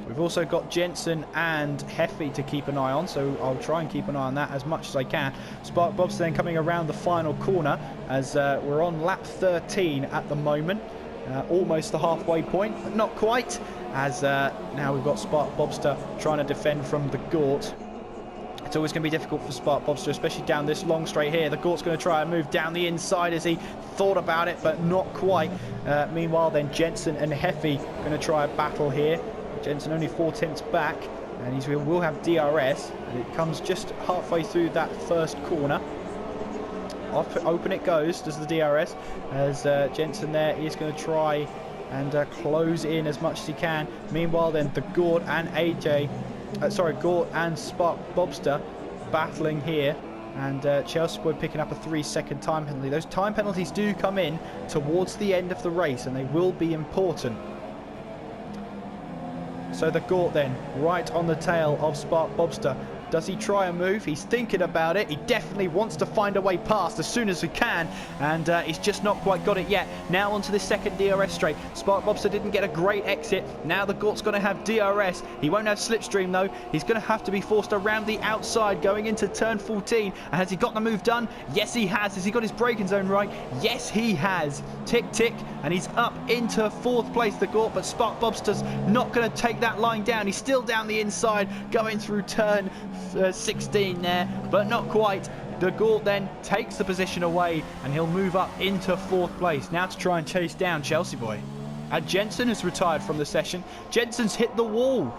We've also got Jensen and Heffy to keep an eye on, so I'll try and keep an eye on that as much as I can. Spark Bobster then coming around the final corner, as we're on lap 13 at the moment. Almost the halfway point, but not quite, as now we've got Spark Bobster trying to defend from the Gort. It's always going to be difficult for Spark Bobster, especially down this long straight here. The Gort's going to try and move down the inside as he thought about it, but not quite. Meanwhile then Jensen and Heffy going to try a battle here. Jensen only 4 tenths back, and he will have DRS, and it comes just halfway through that first corner. off open it goes, does the DRS, as Jensen there is going to try and close in as much as he can. Meanwhile then, the Gort and Gort and Spark Bobster battling here, and Chelsea Boy picking up a 3-second time penalty. Those time penalties do come in towards the end of the race, and they will be important. So the Gort then, right on the tail of Spark Bobster. Does he try and move? He's thinking about it. He definitely wants to find a way past as soon as he can, and he's just not quite got it yet. Now onto the second DRS straight. Spark Bobster didn't get a great exit. Now the Gort's going to have DRS. He won't have slipstream though. He's going to have to be forced around the outside going into turn 14. And has he got the move done? Yes, he has. Has he got his braking zone right? Yes, he has. Tick, tick, and he's up into 4th place, the Gort, but Spark Bobster's not going to take that line down. He's still down the inside, going through turn 16 there, but not quite. The Gort then takes the position away, and he'll move up into 4th place. Now to try and chase down Chelsea Boy. And Jensen has retired from the session. Jensen's hit the wall.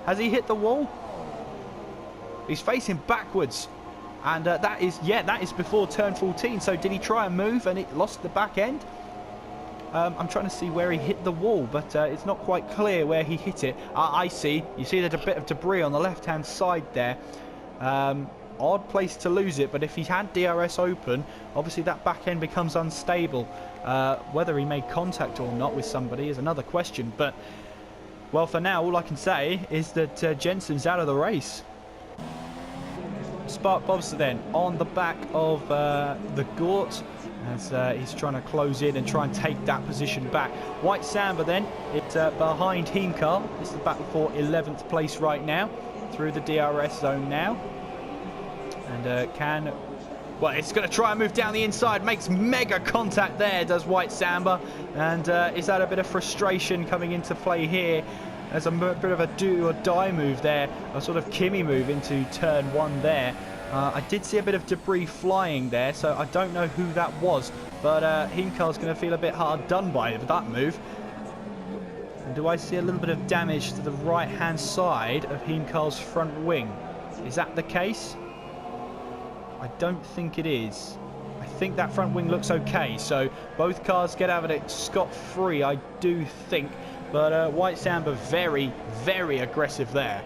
Has he hit the wall? He's facing backwards. And that is before turn 14. So did he try and move and it lost the back end? I'm trying to see where he hit the wall, but it's not quite clear where he hit it. I see. You see there's a bit of debris on the left-hand side there. Odd place to lose it, but if he had DRS open, obviously that back end becomes unstable. Whether he made contact or not with somebody is another question. But, well, for now, all I can say is that Jensen's out of the race. Spark Bobster then on the back of the Gort, as he's trying to close in and try and take that position back. White Samba then, it's behind Heemkar. It's the battle for 11th place right now, through the DRS zone now. And well, it's going to try and move down the inside, makes mega contact there, does White Samba. And is that a bit of frustration coming into play here? There's a bit of a do or die move there, a sort of Kimmy move into turn 1 there. I did see a bit of debris flying there, so I don't know who that was, but Heemkar's going to feel a bit hard done by with that move. And do I see a little bit of damage to the right hand side of Heemkar's front wing? Is that the case? I don't think it is. I think that front wing looks okay, so both cars get out of it scot-free, I do think. But White Samba very, very aggressive there.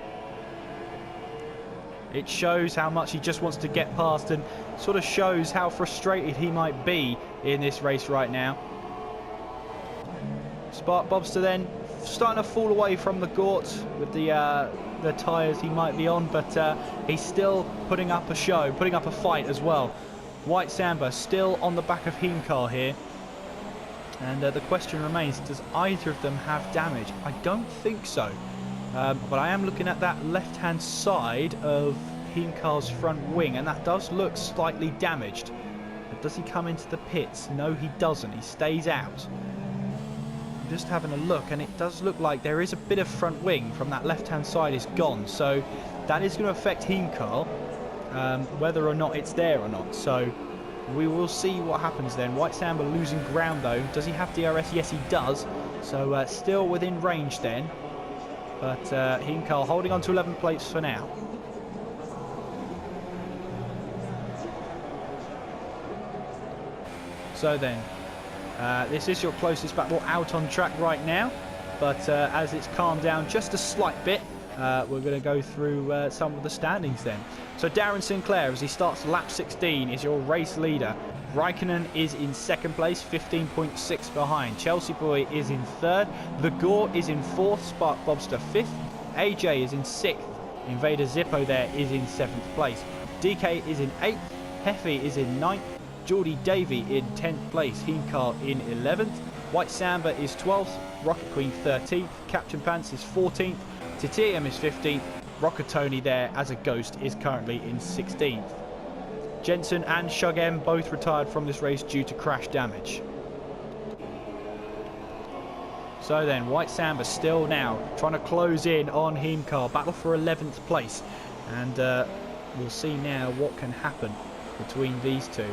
It shows how much he just wants to get past, and sort of shows how frustrated he might be in this race right now. Spark Bobster then starting to fall away from the Gort with the tyres he might be on, but he's still putting up a show, putting up a fight as well. White Samba still on the back of Heemkar here. And the question remains, does either of them have damage? I don't think so. But I am looking at that left-hand side of Heemkar's front wing, and that does look slightly damaged. But does he come into the pits? No, he doesn't. He stays out. I'm just having a look, and it does look like there is a bit of front wing from that left-hand side is gone. So that is going to affect Heemkar, whether or not it's there or not. So we will see what happens then. White Samba losing ground though. Does he have DRS? Yes, he does. So still within range then. But Heemkar holding on to 11 plates for now. So then, this is your closest battle out on track right now. But as it's calmed down just a slight bit, we're going to go through some of the standings then. So Darren Sinclair, as he starts lap 16, is your race leader. Raikkonen is in 2nd place, 15.6 behind. Chelsea Boy is in 3rd. The Gort is in 4th. Spark Bobster 5th. AJ is in 6th. Invader Zippo there is in 7th place. DK is in 8th. Heffy is in 9th. Geordie Davey in 10th place. Heemkar in 11th. White Samba is 12th. Rocket Queen 13th. Captain Pants is 14th. Titium is 15th. Rocker Tony there as a ghost is currently in 16th. Jensen and Shugem both retired from this race due to crash damage. So then, White Samba still now trying to close in on Heemkar. Battle for 11th place. And we'll see now what can happen between these two.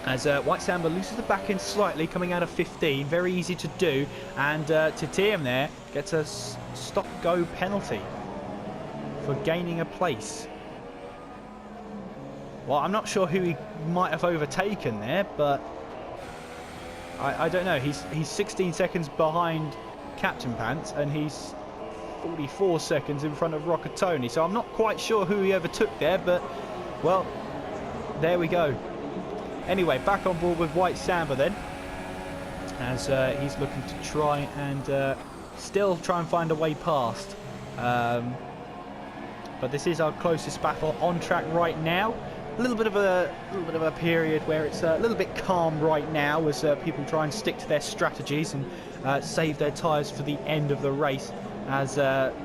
As White Samba loses the back end slightly, coming out of 15. Very easy to do. And Titium there gets a stop-go penalty for gaining a place. Well, I'm not sure who he might have overtaken there, but I don't know. He's 16 seconds behind Captain Pants, and he's 44 seconds in front of Rockatoni. So I'm not quite sure who he overtook there, but, well, there we go. Anyway, back on board with White Samba then, as he's looking to try and still try and find a way past. But this is our closest battle on track right now. A little bit of a period where it's a little bit calm right now as people try and stick to their strategies and save their tyres for the end of the race. As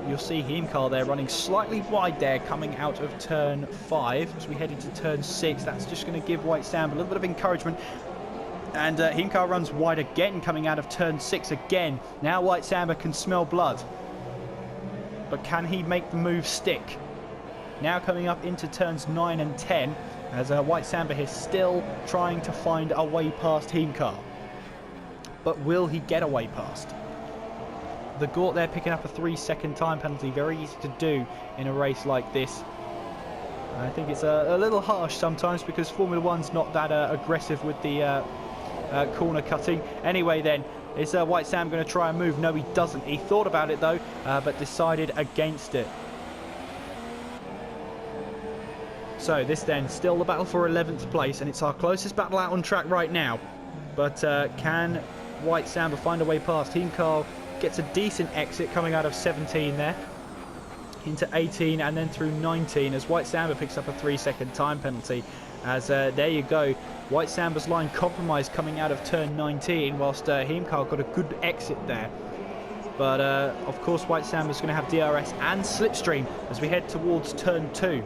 you'll see Heimkarl there running slightly wide there coming out of turn 5 as we head into turn 6. That's just going to give White Samba a little bit of encouragement. And Heimkarl runs wide again coming out of turn 6 again. Now White Samba can smell blood. But can he make the move stick? Now coming up into turns 9 and 10 as White Samba here still trying to find a way past Heimkarl. But will he get a way past? The Gort there picking up a 3-second time penalty. Very easy to do in a race like this. I think it's a little harsh sometimes because Formula 1's not that aggressive with the corner cutting. Anyway then, is White Samba going to try and move? No, he doesn't. He thought about it though, but decided against it. So this then, still the battle for 11th place, and it's our closest battle out on track right now. But can White Samba find a way past? Heimkarl gets a decent exit coming out of 17 there, into 18 and then through 19 as White Samba picks up a 3-second time penalty. As there you go, White Samba's line compromised coming out of turn 19 whilst Heimkarl got a good exit there. But of course White Samba's going to have DRS and slipstream as we head towards turn 2.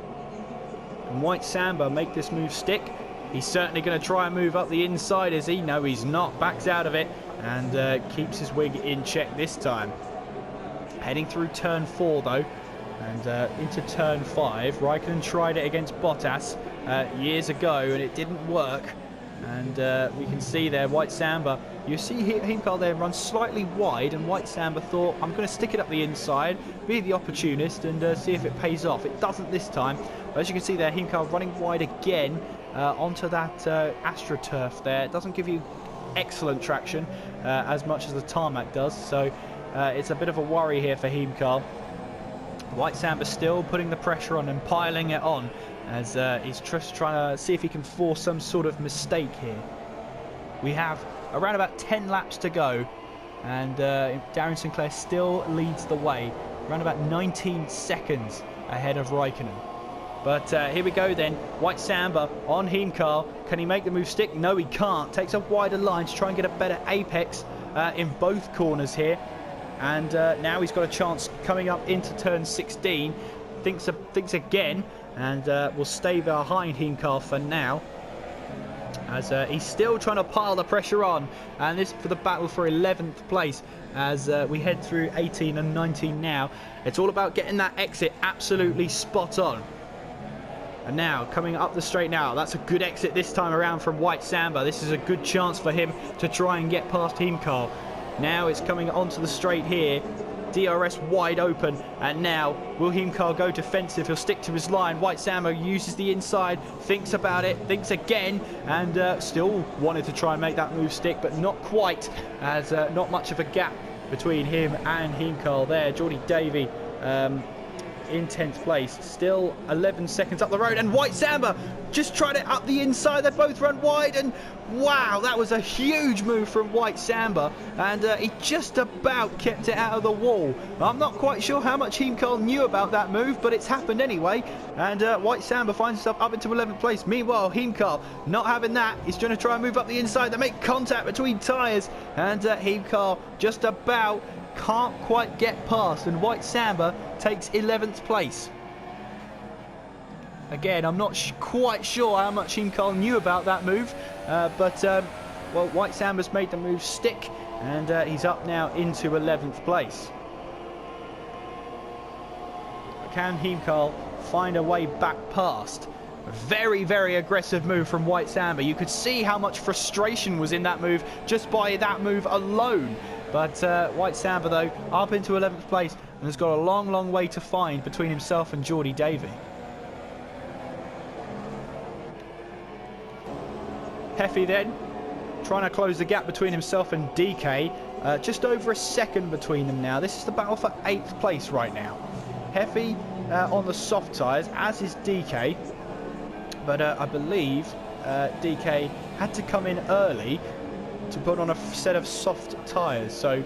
And White Samba make this move stick. He's certainly going to try and move up the inside, as he? No, he's not. Backs out of it and keeps his wig in check this time. Heading through turn 4 though, and into turn 5. Raikkonen tried it against Bottas years ago and it didn't work. And we can see there White Samba, you see Heimkarl there run slightly wide, and White Samba thought, I'm going to stick it up the inside, be the opportunist and see if it pays off. It doesn't this time. But as you can see there, Heimkarl running wide again onto that AstroTurf there. It doesn't give you excellent traction as much as the tarmac does, so it's a bit of a worry here for Heimkarl. White Samba still putting the pressure on and piling it on as he's just trying to see if he can force some sort of mistake here. We have around about 10 laps to go, and Darren Sinclair still leads the way, around about 19 seconds ahead of Raikkonen. But here we go then, White Samba on Heimkarl. Can he make the move stick? No, he can't. Takes a wider line to try and get a better apex in both corners here. And now he's got a chance coming up into turn 16. Thinks again, and will stay behind Heimkarl for now. As he's still trying to pile the pressure on. And this for the battle for 11th place as we head through 18 and 19 now. It's all about getting that exit absolutely spot on. And now, coming up the straight now, that's a good exit this time around from White Samba. This is a good chance for him to try and get past Heimkarl. Now it's coming onto the straight here. DRS wide open, and now will Heimkarl go defensive? He'll stick to his line. White Samba uses the inside, thinks about it, thinks again, and still wanted to try and make that move stick, but not quite, as not much of a gap between him and Heimkarl there. Jordy Davey in 10th place, still 11 seconds up the road, and White Samba just tried it up the inside. They both run wide, and wow, that was a huge move from White Samba, and he just about kept it out of the wall. I'm not quite sure how much Heimkarl knew about that move, but it's happened anyway, and White Samba finds himself up into 11th place. Meanwhile, Heimkarl not having that. He's trying to try and move up the inside. They make contact between tyres, and Heimkarl just about can't quite get past, and White Samba takes 11th place. Again, I'm not quite sure how much Heimkarl knew about that move, but well, White Samba's made the move stick, and he's up now into 11th place. Can Heimkarl find a way back past? A very, very aggressive move from White Samba. You could see how much frustration was in that move just by that move alone. But White Samba, though, up into 11th place and has got a long, long way to find between himself and Jordy Davey. Heffy then trying to close the gap between himself and DK. Just over a second between them now. This is the battle for 8th place right now. Heffy on the soft tyres, as is DK. But I believe DK had to come in early to put on a set of soft tyres. So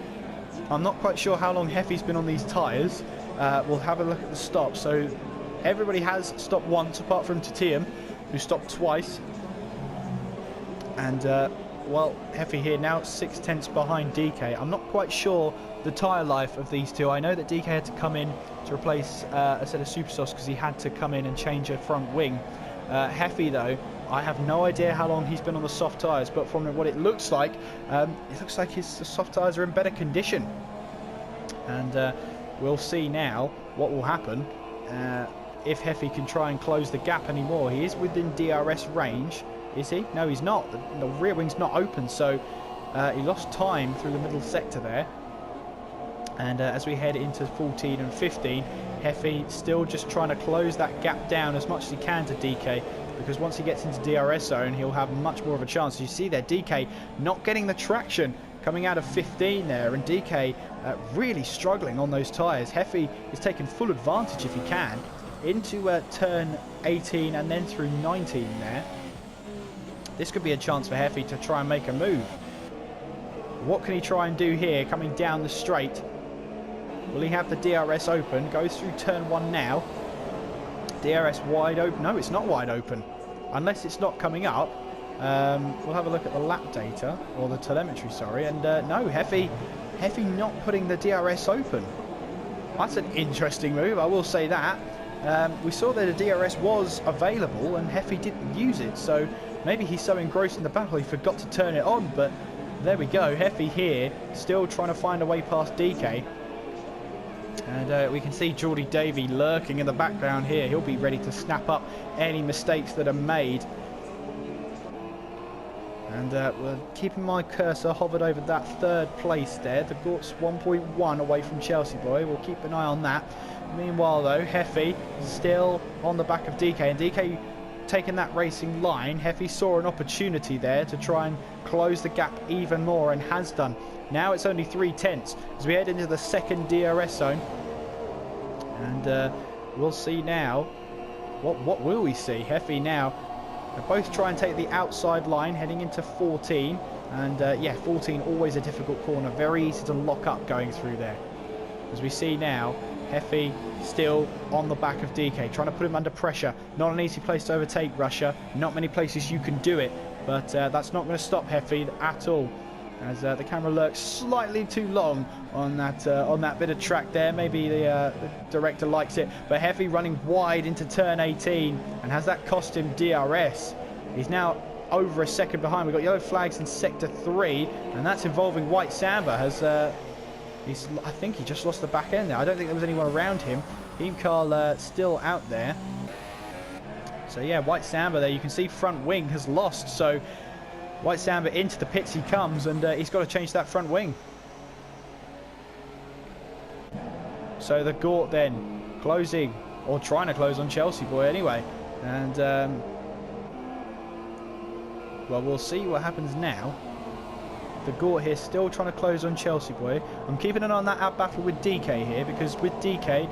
I'm not quite sure how long Heffy's been on these tyres. We'll have a look at the stops. So everybody has stopped once apart from Titium, who stopped twice. And well, Heffy here now 6/10 behind DK. I'm not quite sure the tyre life of these two. I know that DK had to come in to replace a set of super softs because he had to come in and change a front wing. Heffy though, I have no idea how long he's been on the soft tyres, but from what it looks like his soft tyres are in better condition. And we'll see now what will happen if Heffy can try and close the gap anymore. He is within DRS range. Is he? No, he's not. The rear wing's not open, so he lost time through the middle sector there. And as we head into 14 and 15, Heffy still just trying to close that gap down as much as he can to DK, because once he gets into DRS zone, he'll have much more of a chance. You see there, DK not getting the traction coming out of 15 there, and DK really struggling on those tyres. Heffy is taking full advantage if he can into turn 18 and then through 19 there. This could be a chance for Heffy to try and make a move. What can he try and do here coming down the straight? Will he have the DRS open? Goes through turn 1 now. DRS wide open. No, it's not wide open. Unless it's not coming up. We'll have a look at the lap data, or the telemetry, sorry. And no, Heffy not putting the DRS open. That's an interesting move, I will say that. We saw that the DRS was available and Heffy didn't use it, so maybe he's so engrossed in the battle he forgot to turn it on. But there we go, Heffy here still trying to find a way past DK. And we can see Geordie Davey lurking in the background here. He'll be ready to snap up any mistakes that are made. And we're keeping my cursor hovered over that 3rd place there. The Gort's 1.1 away from Chelsea Boy. We'll keep an eye on that. Meanwhile though, Heffy still on the back of DK, and DK taking that racing line. Heffy saw an opportunity there to try and close the gap even more, and has done. Now it's only 3/10 as we head into the 2nd DRS zone. And we'll see now. What will we see? Heffy now. They both try and take the outside line heading into 14. And yeah, 14 always a difficult corner. Very easy to lock up going through there. As we see now, Heffy still on the back of DK, trying to put him under pressure. Not an easy place to overtake Russia. Not many places you can do it. But that's not going to stop Heffy at all. As the camera lurks slightly too long on that bit of track there. Maybe the director likes it. But Heffy running wide into turn 18, and has that cost him DRS. He's now over a second behind. We've got yellow flags in sector 3, and that's involving White Samba. I think he just lost the back end there. I don't think there was anyone around him. Team Carl still out there. So yeah, White Samba there. You can see front wing has lost. So White Samba into the pits he comes, and he's got to change that front wing. So the Gort then closing, or trying to close on Chelsea Boy anyway. And well, we'll see what happens now. The Gort here still trying to close on Chelsea Boy. I'm keeping an eye on that out battle with DK here, because with DK,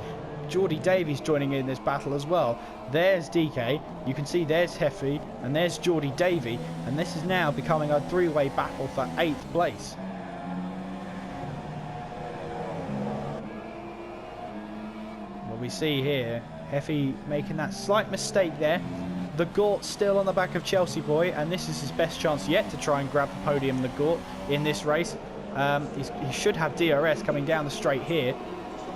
Geordie Davies joining in this battle as well. There's DK, you can see there's Heffy, and there's Geordie Davey, and this is now becoming a 3-way battle for 8th place. What we see here, Heffy making that slight mistake there. The Gort still on the back of Chelsea Boy, and this is his best chance yet to try and grab the podium, the Gort, in this race. He should have DRS coming down the straight here.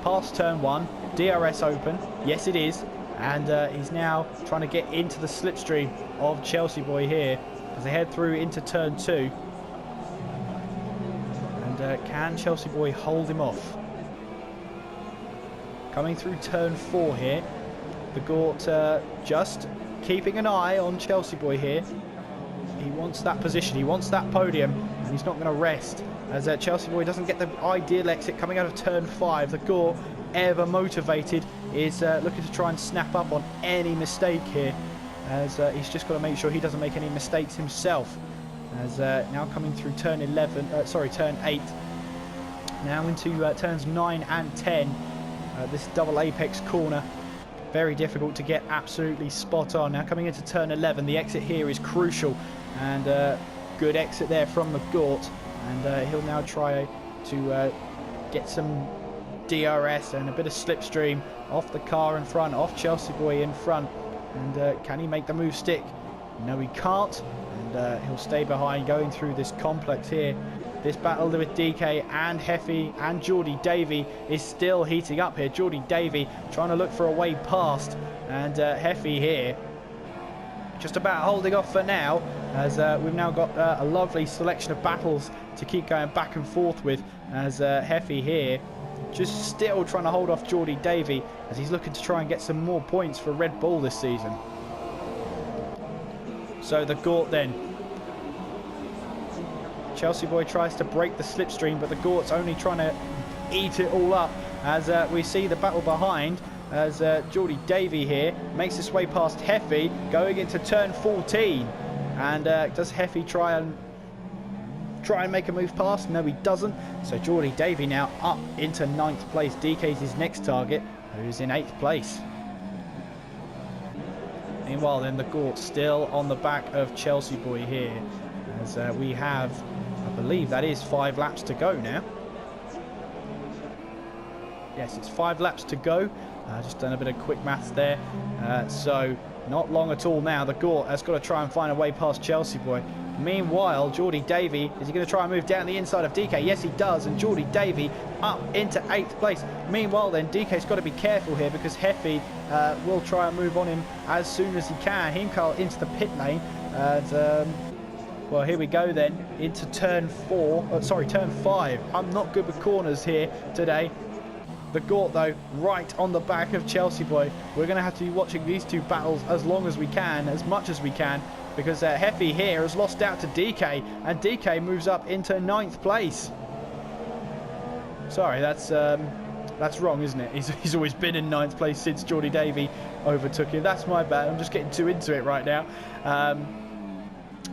Past turn 1, DRS open, yes it is, and he's now trying to get into the slipstream of Chelsea Boy here as they head through into turn 2. And can Chelsea Boy hold him off? Coming through turn 4 here, the Gort just keeping an eye on Chelsea Boy here. He wants that position, he wants that podium, and he's not going to rest. As Chelsea Boy doesn't get the ideal exit coming out of turn 5. The Gort, ever motivated, is looking to try and snap up on any mistake here, as he's just got to make sure he doesn't make any mistakes himself. as now coming through turn 8. Now into turns 9 and 10. This double apex corner, very difficult to get absolutely spot on. Now coming into turn 11, the exit here is crucial, and good exit there from the Gort, and he'll now try to get some DRS and a bit of slipstream off the car in front, off Chelsea Boy in front, and can he make the move stick? No, he can't, and he'll stay behind going through this complex here. This battle with DK and Heffy and Geordie Davey is still heating up here. Geordie Davey trying to look for a way past, and Heffy here just about holding off for now, as we've now got a lovely selection of battles to keep going back and forth with, as Heffy here just still trying to hold off Geordie Davey as he's looking to try and get some more points for Red Bull this season. So the Gort then. Chelsea Boy tries to break the slipstream, but the Gort's only trying to eat it all up, as we see the battle behind, as Geordie Davey here makes his way past Heffy going into turn 14, and does Heffy try and make a move past? No, he doesn't. So Geordie Davey now up into 9th place. DK's his next target, who's in 8th place. Meanwhile then, the Gort still on the back of Chelsea Boy here, as we have, I believe that is 5 laps to go now. Yes, it's 5 laps to go. Just done a bit of quick maths there. So not long at all now. The Gort has got to try and find a way past Chelsea Boy. Meanwhile, Geordie Davey, is he going to try and move down the inside of DK? Yes, he does, and Geordie Davey up into 8th place. Meanwhile then, DK's got to be careful here, because Heffy will try and move on him as soon as he can. Himkarl into the pit lane, and well, here we go then, into turn 5. I'm not good with corners here today. The Gort, though, right on the back of Chelsea Boy. We're going to have to be watching these two battles as long as we can, as much as we can, because Heffy here has lost out to DK, and DK moves up into 9th place. Sorry, that's wrong, isn't it? He's always been in 9th place since Geordie Davey overtook him. That's my bad. I'm just getting too into it right now.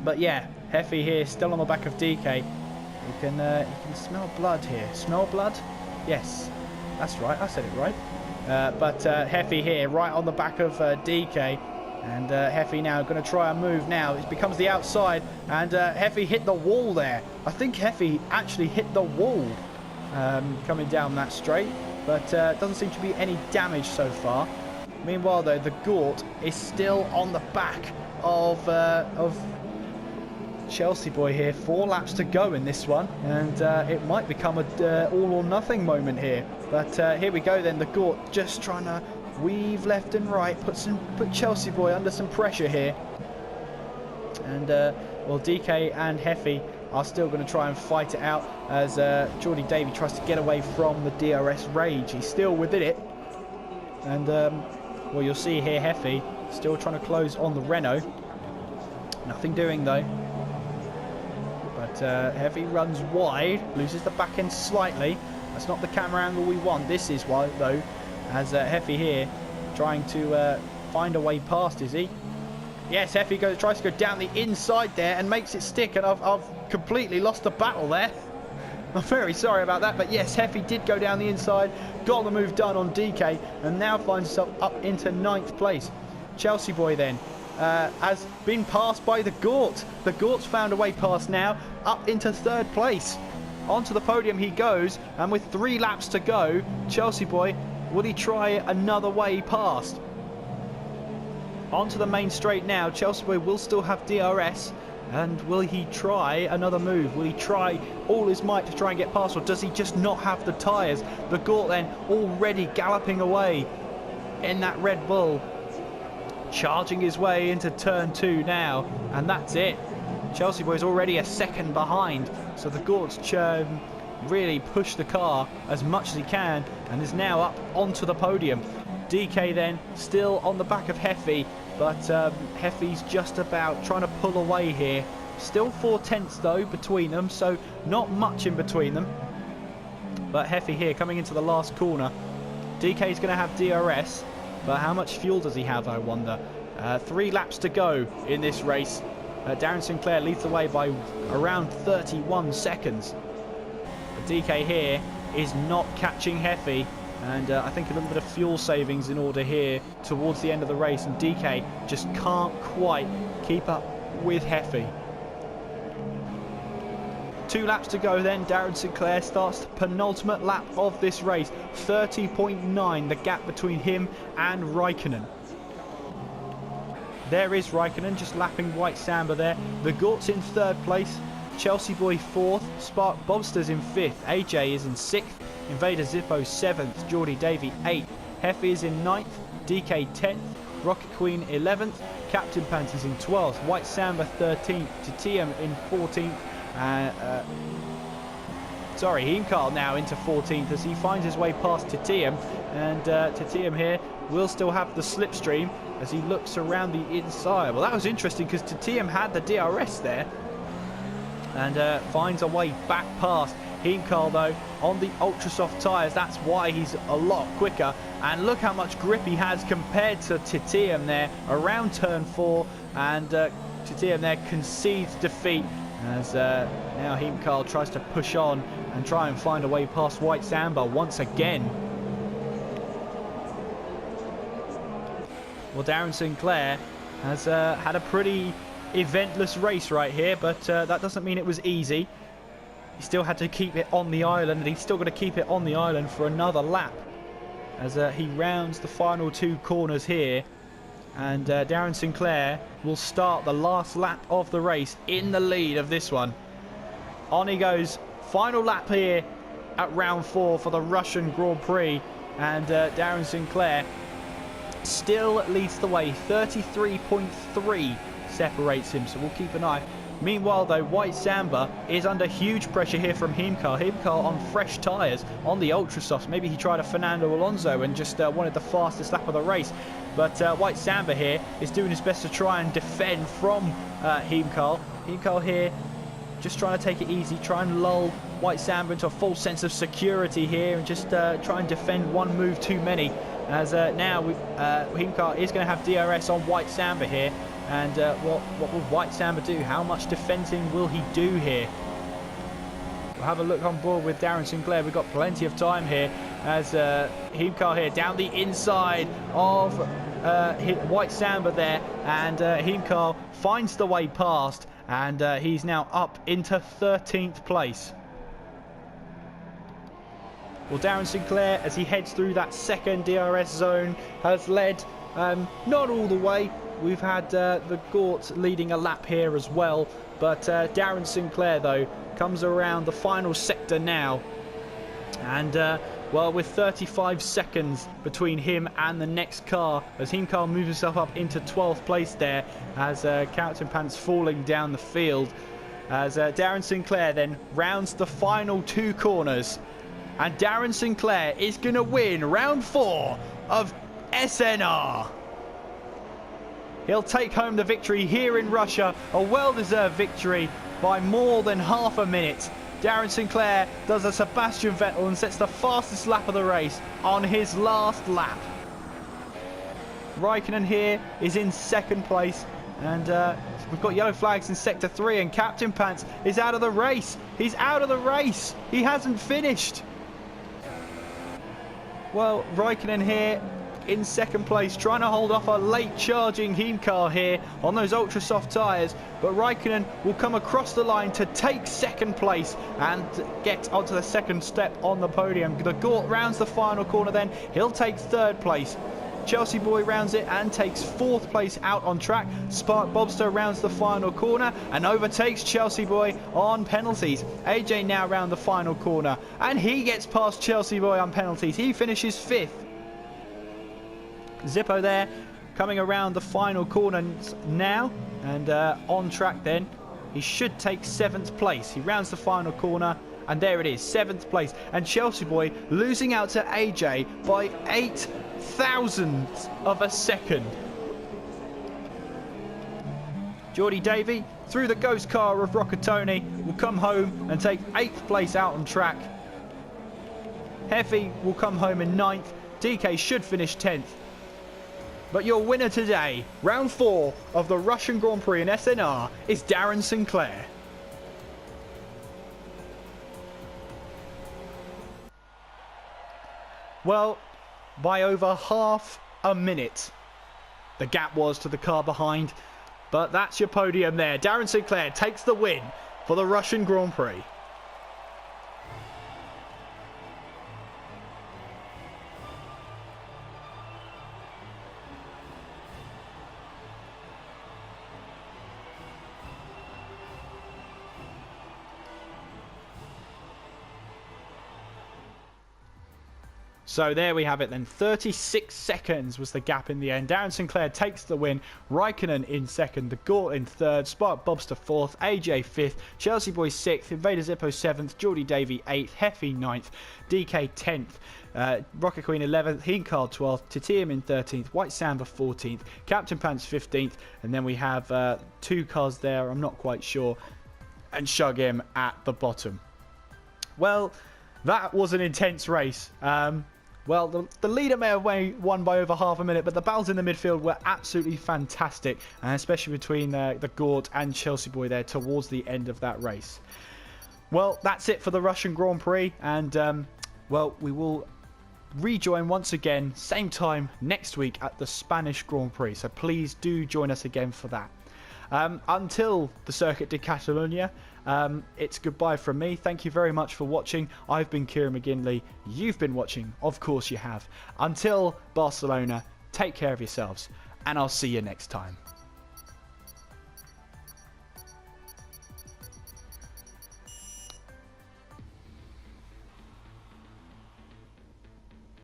But yeah, Heffy here still on the back of DK. You can smell blood here. Smell blood? Yes, that's right. I said it right. But Heffy here right on the back of DK. And Heffy now going to try and move now. It becomes the outside, and Heffy hit the wall there. I think Heffy actually hit the wall coming down that straight, but doesn't seem to be any damage so far. Meanwhile, though, the Gort is still on the back of Chelsea Boy here. 4 laps to go in this one, and it might become a all or nothing moment here. But here we go then. The Gort just trying to weave left and right, put Chelsea Boy under some pressure here, and well, DK and Heffy are still going to try and fight it out, as Geordie Davey tries to get away from the DRS rage. He's still within it, and well, you'll see here Heffy still trying to close on the Renault. Nothing doing though, but Heffy runs wide, loses the back end slightly. That's not the camera angle we want. This is why though, as Heffy here trying to find a way past, is he? Yes, Heffy tries to go down the inside there and makes it stick, and I've completely lost the battle there. I'm very sorry about that, but yes, Heffy did go down the inside, got the move done on DK, and now finds himself up into 9th place. Chelsea Boy then has been passed by the Gort. The Gort's found a way past now, up into 3rd place. Onto the podium he goes, and with 3 laps to go, Chelsea Boy, will he try another way past? Onto the main straight now. Chelsea Boy will still have DRS, and will he try another move? Will he try all his might to try and get past, or does he just not have the tyres? The Gort then already galloping away in that Red Bull, charging his way into turn 2 now, and that's it. Chelsea Boy's already a second behind, so the Gort's really pushed the car as much as he can, and is now up onto the podium. DK then still on the back of Heffy, but Heffy's just about trying to pull away here. Still 4 tenths though between them, so not much in between them. But Heffy here coming into the last corner. DK's going to have DRS, but how much fuel does he have, I wonder? 3 laps to go in this race. Darren Sinclair leads the way by around 31 seconds. But DK here is not catching Heffy, and I think a little bit of fuel savings in order here towards the end of the race, and DK just can't quite keep up with Heffy. 2 laps to go then. Darren Sinclair starts the penultimate lap of this race. 30.9 the gap between him and Raikkonen. There is Raikkonen just lapping White Samba there. The Gort's in 3rd place. Chelsea Boy 4th. Spark Bobster's in 5th. AJ is in 6th. Invader Zippo 7th. Geordie Davey 8th. Heffy is in 9th. DK 10th. Rocket Queen 11th. Captain Pants is in 12th. White Samba 13th. Titium in 14th. Heemkarl now into 14th as he finds his way past Titium, and Titium here will still have the slipstream as he looks around the inside. Well, that was interesting because Titium had the DRS there and finds a way back past Heemkarl though on the ultra soft tyres. That's why he's a lot quicker, and look how much grip he has compared to Titium there around turn 4, and Titium there concedes defeat as now Heemkarl tries to push on and try and find a way past White Samba once again. Well, Darren Sinclair has had a pretty eventless race right here, but that doesn't mean it was easy. He still had to keep it on the island, and he's still got to keep it on the island for another lap as he rounds the final 2 corners here. And Darren Sinclair will start the last lap of the race in the lead of this one. On he goes. Final lap here at round 4 for the Russian Grand Prix. And Darren Sinclair still leads the way. 33.3 separates him, so we'll keep an eye. Meanwhile though, White Samba is under huge pressure here from Heemkarl. Heemkarl on fresh tyres on the ultra softs. Maybe he tried a Fernando Alonso and just wanted the fastest lap of the race. But White Samba here is doing his best to try and defend from Heemkarl. Heemkarl here just trying to take it easy, try and lull White Samba into a false sense of security here, and just try and defend one move too many. As now Heemkarl is going to have DRS on White Samba here. And what will White Samba do? How much defending will he do here? We'll have a look on board with Darren Sinclair. We've got plenty of time here as Heemkarl here down the inside of White Samba there, and Heemkarl finds the way past, and he's now up into 13th place. Well, Darren Sinclair, as he heads through that second DRS zone, has led not all the way. We've had the Gort leading a lap here as well, but Darren Sinclair though comes around the final sector now, and well, with 35 seconds between him and the next car, as Heemkarl moves himself up into 12th place there, as Captain Pants falling down the field, as Darren Sinclair then rounds the final 2 corners, and Darren Sinclair is going to win round 4 of SNR. He'll take home the victory here in Russia, a well-deserved victory by more than half a minute. Darren Sinclair does a Sebastian Vettel and sets the fastest lap of the race on his last lap. Raikkonen here is in 2nd place, and we've got yellow flags in Sector 3, and Captain Pants is out of the race. He's out of the race. He hasn't finished. Well, Raikkonen here in 2nd place, trying to hold off a late charging Heemkarl here on those ultra soft tyres, but Raikkonen will come across the line to take 2nd place and get onto the 2nd step on the podium. The Gort rounds the final corner then, he'll take 3rd place. Chelsea Boy rounds it and takes 4th place out on track. Spark Bobster rounds the final corner and overtakes Chelsea Boy on penalties. AJ now round the final corner and he gets past Chelsea Boy on penalties. He finishes 5th. Zippo there coming around the final corner now, and on track then he should take 7th place. He rounds the final corner and there it is, 7th place, and Chelsea Boy losing out to AJ by 8 thousandths of a second. Geordie Davey through the ghost car of Rockatoni will come home and take 8th place out on track. Heffy will come home in 9th. DK should finish 10th. But your winner today, round 4 of the Russian Grand Prix in SNR, is Darren Sinclair. Well, by over half a minute, the gap was to the car behind. But that's your podium there. Darren Sinclair takes the win for the Russian Grand Prix. So there we have it then. 36 seconds was the gap in the end. Darren Sinclair takes the win. Raikkonen in second. The Gort in third. Spark Bobster fourth. AJ fifth. Chelsea Boy sixth. Invader Zippo seventh. Geordie Davey eighth. Heffy ninth. DK 10th. Rocket Queen 11th. Hinkard 12th. Titium in 13th. White Samba 14th. Captain Pants 15th. And then we have 2 cars there. I'm not quite sure. And Shugim at the bottom. Well, that was an intense race. Well, the leader may have won by over half a minute, but the battles in the midfield were absolutely fantastic, and especially between the Gort and Chelsea Boy there towards the end of that race. Well, that's it for the Russian Grand Prix, and well, we will rejoin once again, same time next week at the Spanish Grand Prix, so please do join us again for that. Until the Circuit de Catalunya, it's goodbye from me. Thank you very much for watching. I've been Kieran McGinley. You've been watching. Of course you have. Until Barcelona, take care of yourselves, and I'll see you next time.